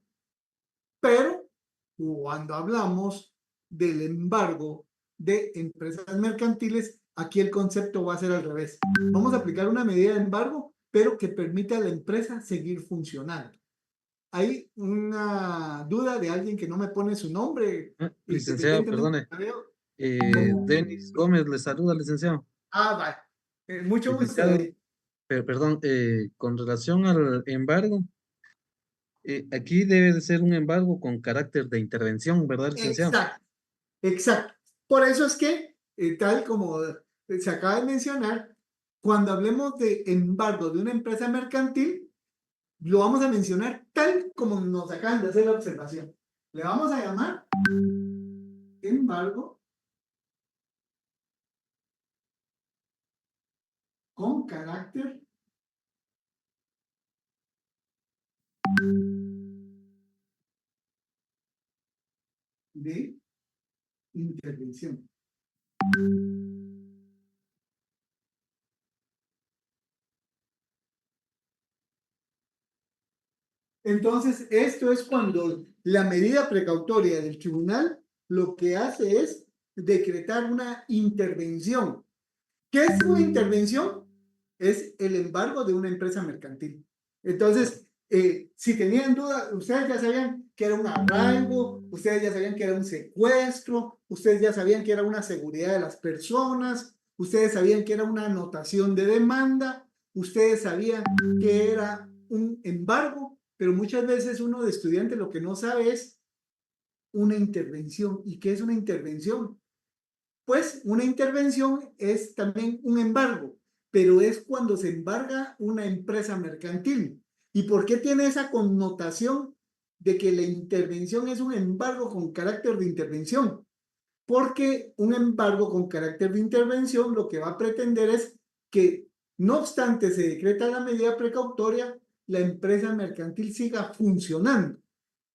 [SPEAKER 1] Pero cuando hablamos del embargo de empresas mercantiles, aquí el concepto va a ser al revés. Vamos a aplicar una medida de embargo, pero que permita a la empresa seguir funcionando. Hay una duda de alguien que no me pone su nombre.
[SPEAKER 5] Licenciado, perdone. Denis Gómez le saluda, licenciado.
[SPEAKER 1] Vale. Mucho gusto.
[SPEAKER 5] Licenciado, perdón, con relación al embargo, aquí debe de ser un embargo con carácter de intervención, ¿verdad, licenciado?
[SPEAKER 1] Exacto, exacto. Por eso es que, tal como se acaba de mencionar, cuando hablemos de embargo de una empresa mercantil, lo vamos a mencionar tal como nos acaban de hacer la observación. Le vamos a llamar embargo con carácter de intervención. Entonces, esto es cuando la medida precautoria del tribunal lo que hace es decretar una intervención. ¿Qué es una intervención? Es el embargo de una empresa mercantil. Entonces, si tenían duda, ustedes ya sabían que era un arraigo, ustedes ya sabían que era un secuestro, ustedes ya sabían que era una seguridad de las personas, ustedes sabían que era una anotación de demanda, ustedes sabían que era un embargo, pero muchas veces uno de estudiante lo que no sabe es una intervención. ¿Y qué es una intervención? Pues una intervención es también un embargo, pero es cuando se embarga una empresa mercantil. ¿Y por qué tiene esa connotación de que la intervención es un embargo con carácter de intervención? Porque un embargo con carácter de intervención lo que va a pretender es que, no obstante se decreta la medida precautoria, la empresa mercantil siga funcionando,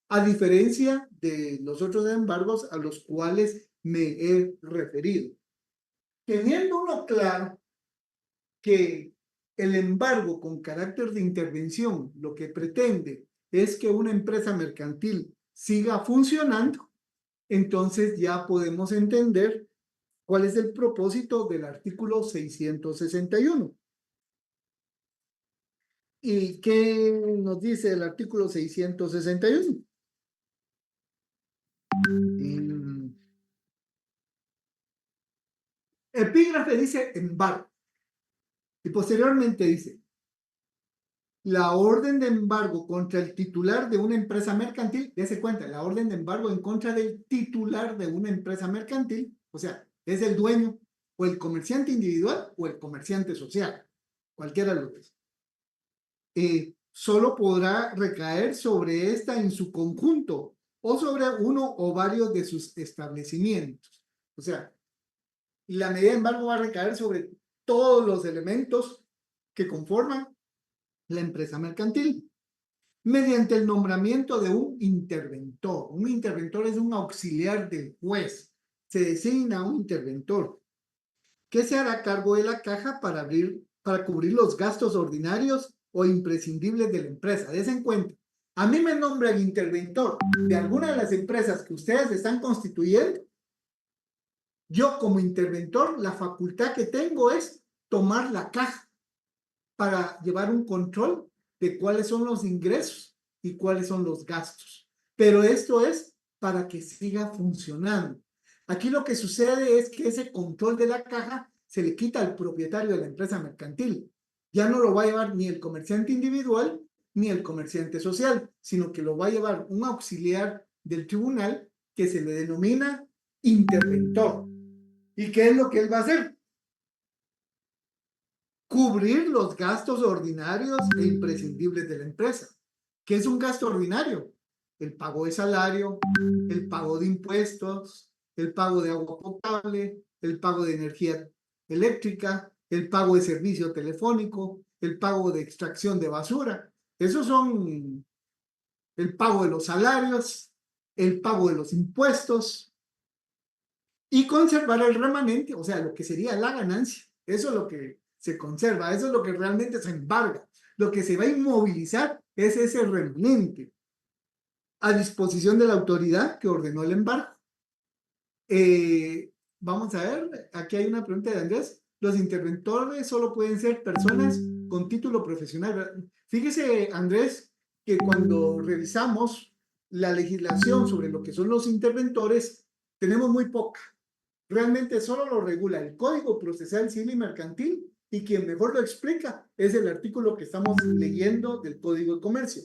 [SPEAKER 1] a diferencia de los otros embargos a los cuales me he referido. Teniendo uno claro que el embargo con carácter de intervención lo que pretende es que una empresa mercantil siga funcionando, entonces ya podemos entender cuál es el propósito del artículo 661. ¿Y qué nos dice el artículo 661? Epígrafe dice embargo. Y posteriormente dice, la orden de embargo contra el titular de una empresa mercantil, dése cuenta, la orden de embargo en contra del titular de una empresa mercantil, o sea, es el dueño o el comerciante individual o el comerciante social, cualquiera de los dos. Solo podrá recaer sobre esta en su conjunto o sobre uno o varios de sus establecimientos. O sea, la medida de embargo va a recaer sobre todos los elementos que conforman la empresa mercantil, mediante el nombramiento de un interventor. Un interventor es un auxiliar del juez. Se designa un interventor que se hará cargo de la caja para cubrir los gastos ordinarios o imprescindibles de la empresa. Des en cuenta, a mí me nombra el interventor de alguna de las empresas que ustedes están constituyendo. Yo como interventor, la facultad que tengo es tomar la caja para llevar un control de cuáles son los ingresos y cuáles son los gastos. Pero esto es para que siga funcionando. Aquí lo que sucede es que ese control de la caja se le quita al propietario de la empresa mercantil. Ya no lo va a llevar ni el comerciante individual ni el comerciante social, sino que lo va a llevar un auxiliar del tribunal que se le denomina interventor. ¿Y qué es lo que él va a hacer? Cubrir los gastos ordinarios e imprescindibles de la empresa. ¿Qué es un gasto ordinario? El pago de salario, el pago de impuestos, el pago de agua potable, el pago de energía eléctrica, el pago de servicio telefónico, el pago de extracción de basura. Esos son el pago de los salarios, el pago de los impuestos y conservar el remanente, o sea, lo que sería la ganancia. Eso es lo que se conserva, eso es lo que realmente se embarga. Lo que se va a inmovilizar es ese remanente a disposición de la autoridad que ordenó el embargo. Vamos a ver, aquí hay una pregunta de Andrés. Los interventores solo pueden ser personas con título profesional. Fíjese, Andrés, que cuando revisamos la legislación sobre lo que son los interventores, tenemos muy poca. Realmente solo lo regula el Código Procesal Civil y Mercantil, y quien mejor lo explica es el artículo que estamos leyendo del Código de Comercio.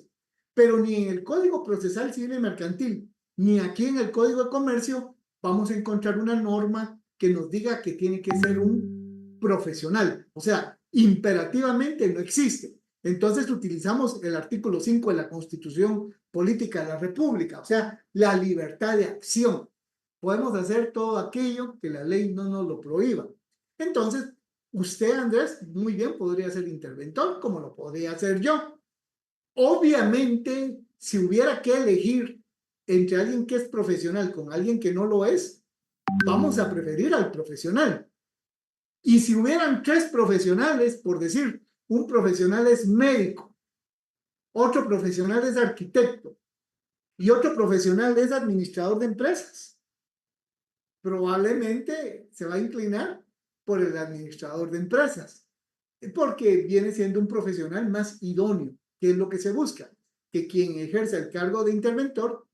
[SPEAKER 1] Pero ni en el Código Procesal Civil y Mercantil, ni aquí en el Código de Comercio, vamos a encontrar una norma que nos diga que tiene que ser un profesional. O sea, imperativamente no existe. Entonces utilizamos el artículo 5 de la Constitución Política de la República, o sea, la libertad de acción. Podemos hacer todo aquello que la ley no nos lo prohíba. Entonces, usted, Andrés, muy bien podría ser interventor, como lo podría hacer yo. Obviamente, si hubiera que elegir entre alguien que es profesional con alguien que no lo es, vamos a preferir al profesional. Y si hubieran 3 profesionales, por decir, un profesional es médico, otro profesional es arquitecto y otro profesional es administrador de empresas, probablemente se va a inclinar por el administrador de empresas, porque viene siendo un profesional más idóneo, que es lo que se busca, que quien ejerza el cargo de interventor,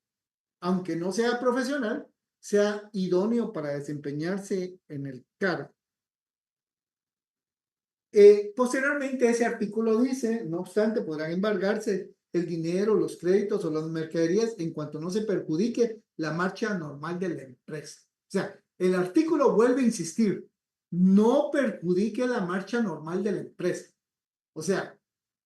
[SPEAKER 1] aunque no sea profesional, sea idóneo para desempeñarse en el cargo. Posteriormente, ese artículo dice, no obstante, podrán embargarse el dinero, los créditos o las mercaderías en cuanto no se perjudique la marcha normal de la empresa. O sea, el artículo vuelve a insistir, no perjudique la marcha normal de la empresa. O sea,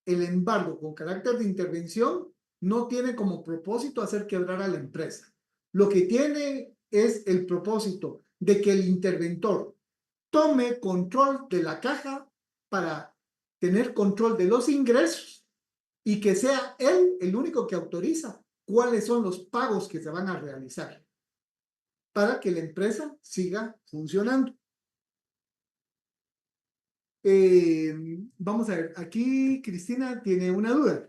[SPEAKER 1] el embargo con carácter de intervención no tiene como propósito hacer quebrar a la empresa. Lo que tiene es el propósito de que el interventor tome control de la caja para tener control de los ingresos y que sea él el único que autoriza cuáles son los pagos que se van a realizar para que la empresa siga funcionando. Vamos a ver, aquí Cristina tiene una duda,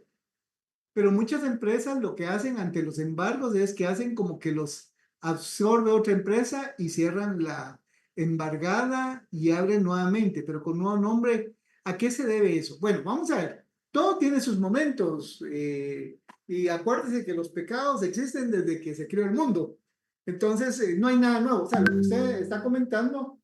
[SPEAKER 1] pero muchas empresas lo que hacen ante los embargos es que hacen como que los absorbe otra empresa y cierran la embargada y abren nuevamente, pero con nuevo nombre. ¿A qué se debe eso? Bueno, vamos a ver, todo tiene sus momentos y acuérdese que los pecados existen desde que se creó el mundo. Entonces, no hay nada nuevo. O sea, lo que usted está comentando,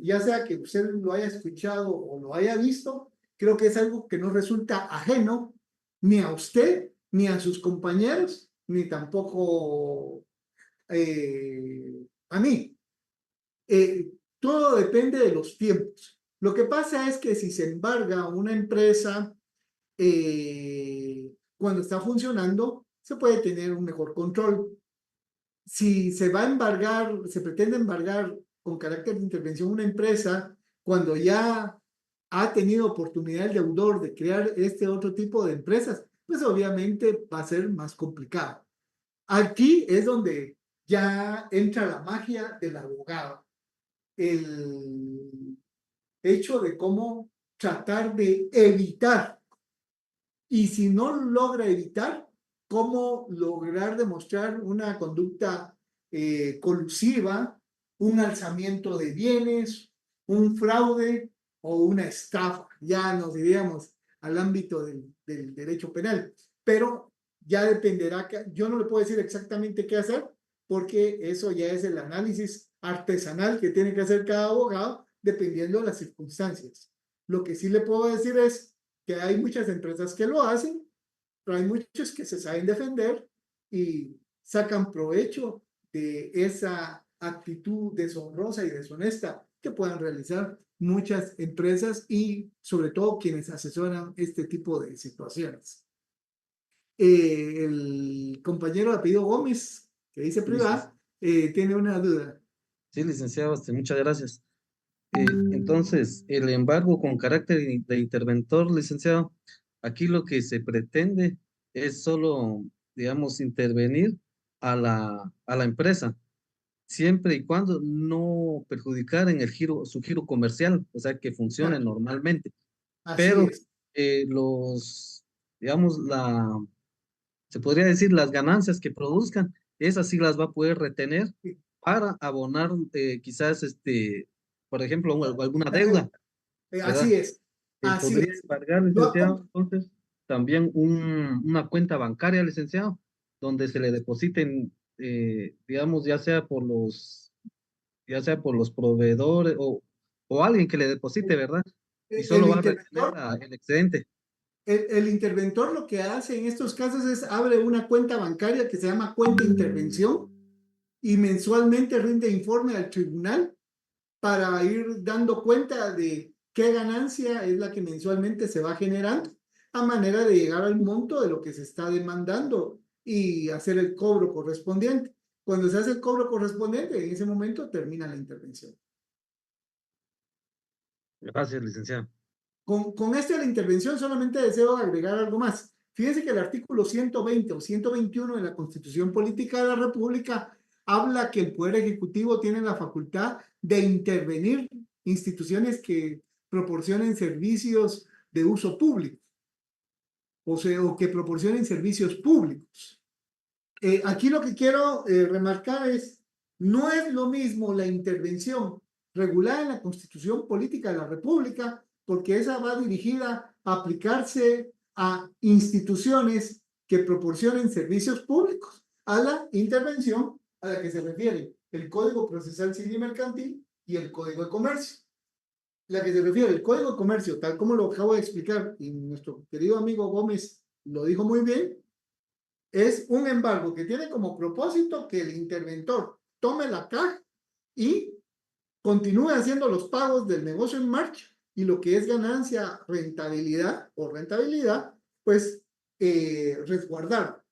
[SPEAKER 1] ya sea que usted lo haya escuchado o lo haya visto, creo que es algo que no resulta ajeno ni a usted, ni a sus compañeros, ni tampoco a mí. Todo depende de los tiempos. Lo que pasa es que si se embarga una empresa cuando está funcionando, se puede tener un mejor control. Si se va a embargar, se pretende embargar con carácter de intervención una empresa cuando ya ha tenido oportunidad el deudor de crear este otro tipo de empresas, pues obviamente va a ser más complicado. Aquí es donde ya entra la magia del abogado. El hecho de cómo tratar de evitar, y si no logra evitar, cómo lograr demostrar una conducta colusiva, un alzamiento de bienes, un fraude o una estafa. Ya nos iríamos al ámbito del derecho penal, pero ya dependerá, yo no le puedo decir exactamente qué hacer, porque eso ya es el análisis artesanal que tiene que hacer cada abogado dependiendo de las circunstancias. Lo que sí le puedo decir es que hay muchas empresas que lo hacen, pero hay muchos que se saben defender y sacan provecho de esa actitud deshonrosa y deshonesta que puedan realizar muchas empresas y sobre todo quienes asesoran este tipo de situaciones. El compañero de apellido Gómez, que dice privada, tiene una duda.
[SPEAKER 5] Sí, licenciado, muchas gracias. Entonces, el embargo con carácter de interventor, licenciado, aquí lo que se pretende es solo, digamos, intervenir a la empresa, siempre y cuando no perjudicar en el su giro comercial, o sea, que funcione
[SPEAKER 1] Exacto,
[SPEAKER 5] normalmente.
[SPEAKER 1] así
[SPEAKER 5] Pero
[SPEAKER 1] es.
[SPEAKER 5] digamos, se podría decir, las ganancias que produzcan, esas sí las va a poder retener para abonar quizás, por ejemplo, alguna deuda, ¿verdad?
[SPEAKER 1] Así es, así
[SPEAKER 5] Podría
[SPEAKER 1] es.
[SPEAKER 5] embargar,
[SPEAKER 1] Yo,
[SPEAKER 5] licenciado, entonces, también una cuenta bancaria, licenciado, donde se le depositen, digamos, ya sea por los proveedores o alguien que le deposite, ¿verdad? Y
[SPEAKER 1] el
[SPEAKER 5] solo va a retener
[SPEAKER 1] interventor
[SPEAKER 5] el excedente.
[SPEAKER 1] El interventor lo que hace en estos casos es abre una cuenta bancaria que se llama cuenta intervención y mensualmente rinde informe al tribunal para ir dando cuenta de qué ganancia es la que mensualmente se va generando a manera de llegar al monto de lo que se está demandando y hacer el cobro correspondiente. Cuando se hace el cobro correspondiente, en ese momento termina la intervención.
[SPEAKER 5] Gracias, licenciado.
[SPEAKER 1] Con esta la intervención solamente deseo agregar algo más. Fíjense que el artículo 120 o 121 de la Constitución Política de la República habla que el Poder Ejecutivo tiene la facultad de intervenir instituciones que proporcionen servicios de uso público, o que proporcionen servicios públicos. Aquí lo que quiero remarcar es, no es lo mismo la intervención regulada en la Constitución Política de la República, porque esa va dirigida a aplicarse a instituciones que proporcionen servicios públicos, a la intervención a la que se refiere el Código Procesal Civil y Mercantil y el Código de Comercio. La que se refiere el Código de Comercio, tal como lo acabo de explicar, y nuestro querido amigo Gómez lo dijo muy bien, es un embargo que tiene como propósito que el interventor tome la caja y continúe haciendo los pagos del negocio en marcha y lo que es ganancia, rentabilidad, pues resguardar.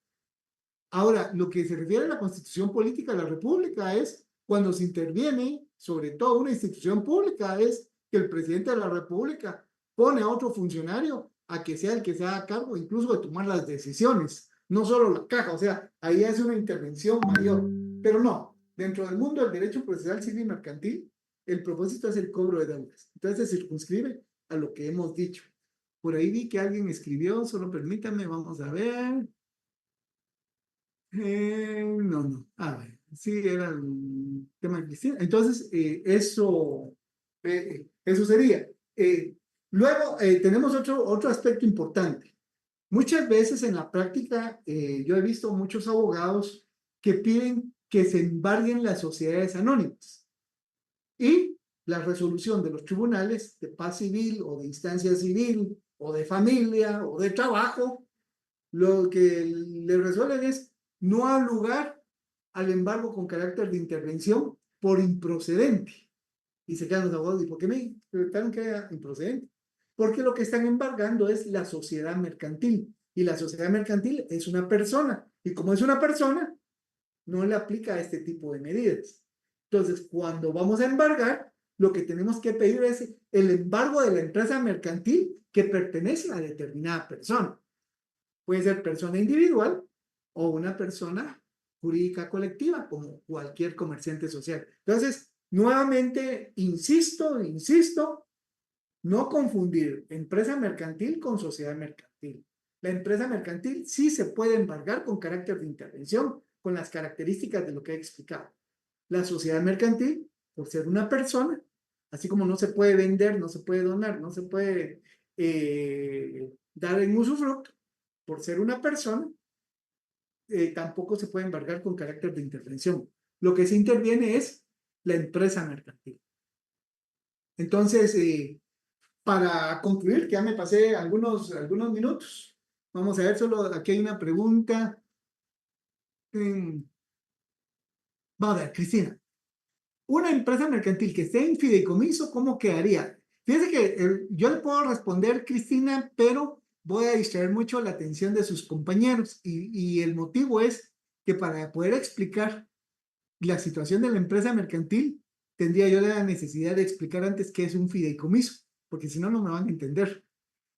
[SPEAKER 1] Ahora, lo que se refiere a la Constitución Política de la República es cuando se interviene, sobre todo una institución pública, es que el presidente de la República pone a otro funcionario a que sea el que se haga cargo incluso de tomar las decisiones, no solo la caja, o sea, ahí hace una intervención mayor. Pero no, dentro del mundo del derecho procesal civil y mercantil, el propósito es el cobro de deudas. Entonces se circunscribe a lo que hemos dicho. Por ahí vi que alguien escribió, solo permítame, vamos a ver. No. A ver, sí, era el tema de Cristina. Entonces, eso sería. Luego, tenemos otro aspecto importante. Muchas veces en la práctica, yo he visto muchos abogados que piden que se embarguen las sociedades anónimas y la resolución de los tribunales de paz civil o de instancia civil o de familia o de trabajo, lo que le resuelven es no dar lugar al embargo con carácter de intervención por improcedente. Y se quedan los abogados, ¿y por qué me declararon que era improcedente? Porque lo que están embargando es la sociedad mercantil. Y la sociedad mercantil es una persona. Y como es una persona, no le aplica este tipo de medidas. Entonces, cuando vamos a embargar, lo que tenemos que pedir es el embargo de la empresa mercantil que pertenece a determinada persona. Puede ser persona individual o una persona jurídica colectiva, como cualquier comerciante social. Entonces, nuevamente, insisto, no confundir empresa mercantil con sociedad mercantil. La empresa mercantil sí se puede embargar con carácter de intervención, con las características de lo que he explicado. La sociedad mercantil, por ser una persona, así como no se puede vender, no se puede donar, no se puede dar en usufructo, por ser una persona, tampoco se puede embargar con carácter de intervención. Lo que se interviene es la empresa mercantil. Entonces, para concluir, que ya me pasé algunos minutos, vamos a ver, solo aquí hay una pregunta. Va a ver, Cristina. una empresa mercantil que esté en fideicomiso, ¿cómo quedaría? Fíjense que yo le puedo responder, Cristina, pero voy a distraer mucho la atención de sus compañeros y el motivo es que para poder explicar la situación de la empresa mercantil, tendría yo la necesidad de explicar antes qué es un fideicomiso, porque si no, no me van a entender.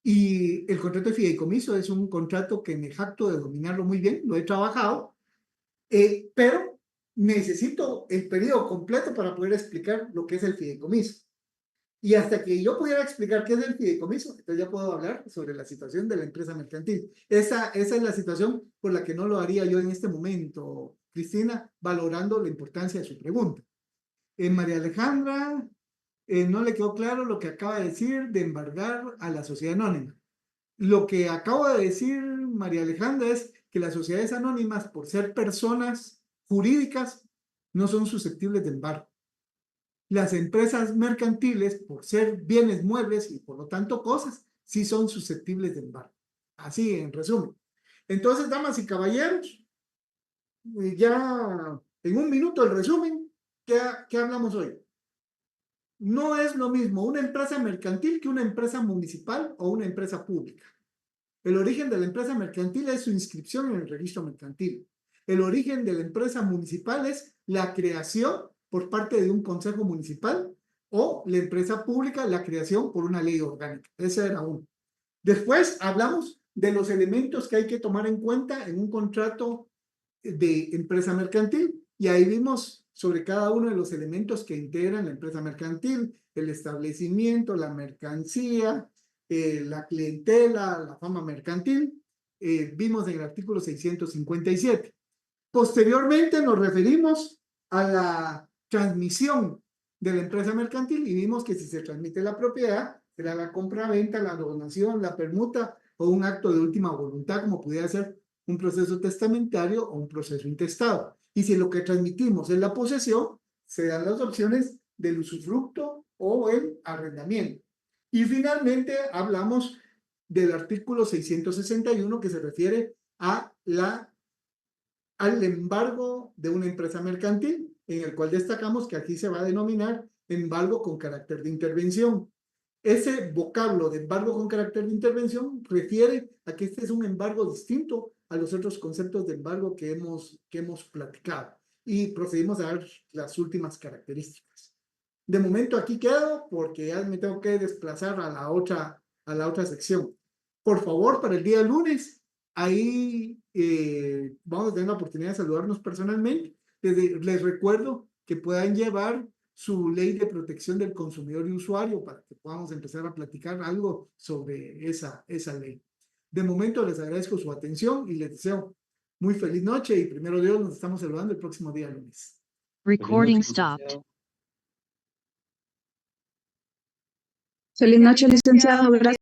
[SPEAKER 1] Y el contrato de fideicomiso es un contrato que me jacto de dominarlo muy bien, lo he trabajado, pero necesito el periodo completo para poder explicar lo que es el fideicomiso. Y hasta que yo pudiera explicar qué es el fideicomiso, entonces ya puedo hablar sobre la situación de la empresa mercantil. Esa es la situación por la que no lo haría yo en este momento, Cristina, valorando la importancia de su pregunta. María Alejandra, no le quedó claro lo que acaba de decir de embargar a la sociedad anónima. Lo que acabo de decir, María Alejandra, es que las sociedades anónimas, por ser personas jurídicas, no son susceptibles de embargo. Las empresas mercantiles, por ser bienes muebles y por lo tanto cosas, sí son susceptibles de embargo. Así, en resumen. Entonces, damas y caballeros, ya en un minuto el resumen, ¿qué hablamos hoy? No es lo mismo una empresa mercantil que una empresa municipal o una empresa pública. El origen de la empresa mercantil es su inscripción en el registro mercantil. El origen de la empresa municipal es la creación por parte de un consejo municipal o la empresa pública, la creación por una ley orgánica. Ese era uno. Después hablamos de los elementos que hay que tomar en cuenta en un contrato de empresa mercantil y ahí vimos sobre cada uno de los elementos que integran la empresa mercantil, el establecimiento, la mercancía, la clientela, la fama mercantil, vimos en el artículo 657. Posteriormente nos referimos a la transmisión de la empresa mercantil y vimos que si se transmite la propiedad, será la compra-venta, la donación, la permuta o un acto de última voluntad, como pudiera ser un proceso testamentario o un proceso intestado. Y si lo que transmitimos es la posesión, se dan las opciones del usufructo o el arrendamiento. Y finalmente hablamos del artículo 661 que se refiere a al embargo de una empresa mercantil, en el cual destacamos que aquí se va a denominar embargo con carácter de intervención. Ese vocablo de embargo con carácter de intervención refiere a que este es un embargo distinto a los otros conceptos de embargo que hemos platicado. Y procedimos a ver las últimas características. De momento aquí quedo porque ya me tengo que desplazar a la otra sección. Por favor, para el día lunes, ahí vamos a tener la oportunidad de saludarnos personalmente. Les recuerdo que puedan llevar su ley de protección del consumidor y usuario para que podamos empezar a platicar algo sobre esa ley. De momento les agradezco su atención y les deseo muy feliz noche y primero Dios nos estamos saludando el próximo día lunes.
[SPEAKER 6] Recording stopped.
[SPEAKER 7] Feliz noche, licenciado. Gracias.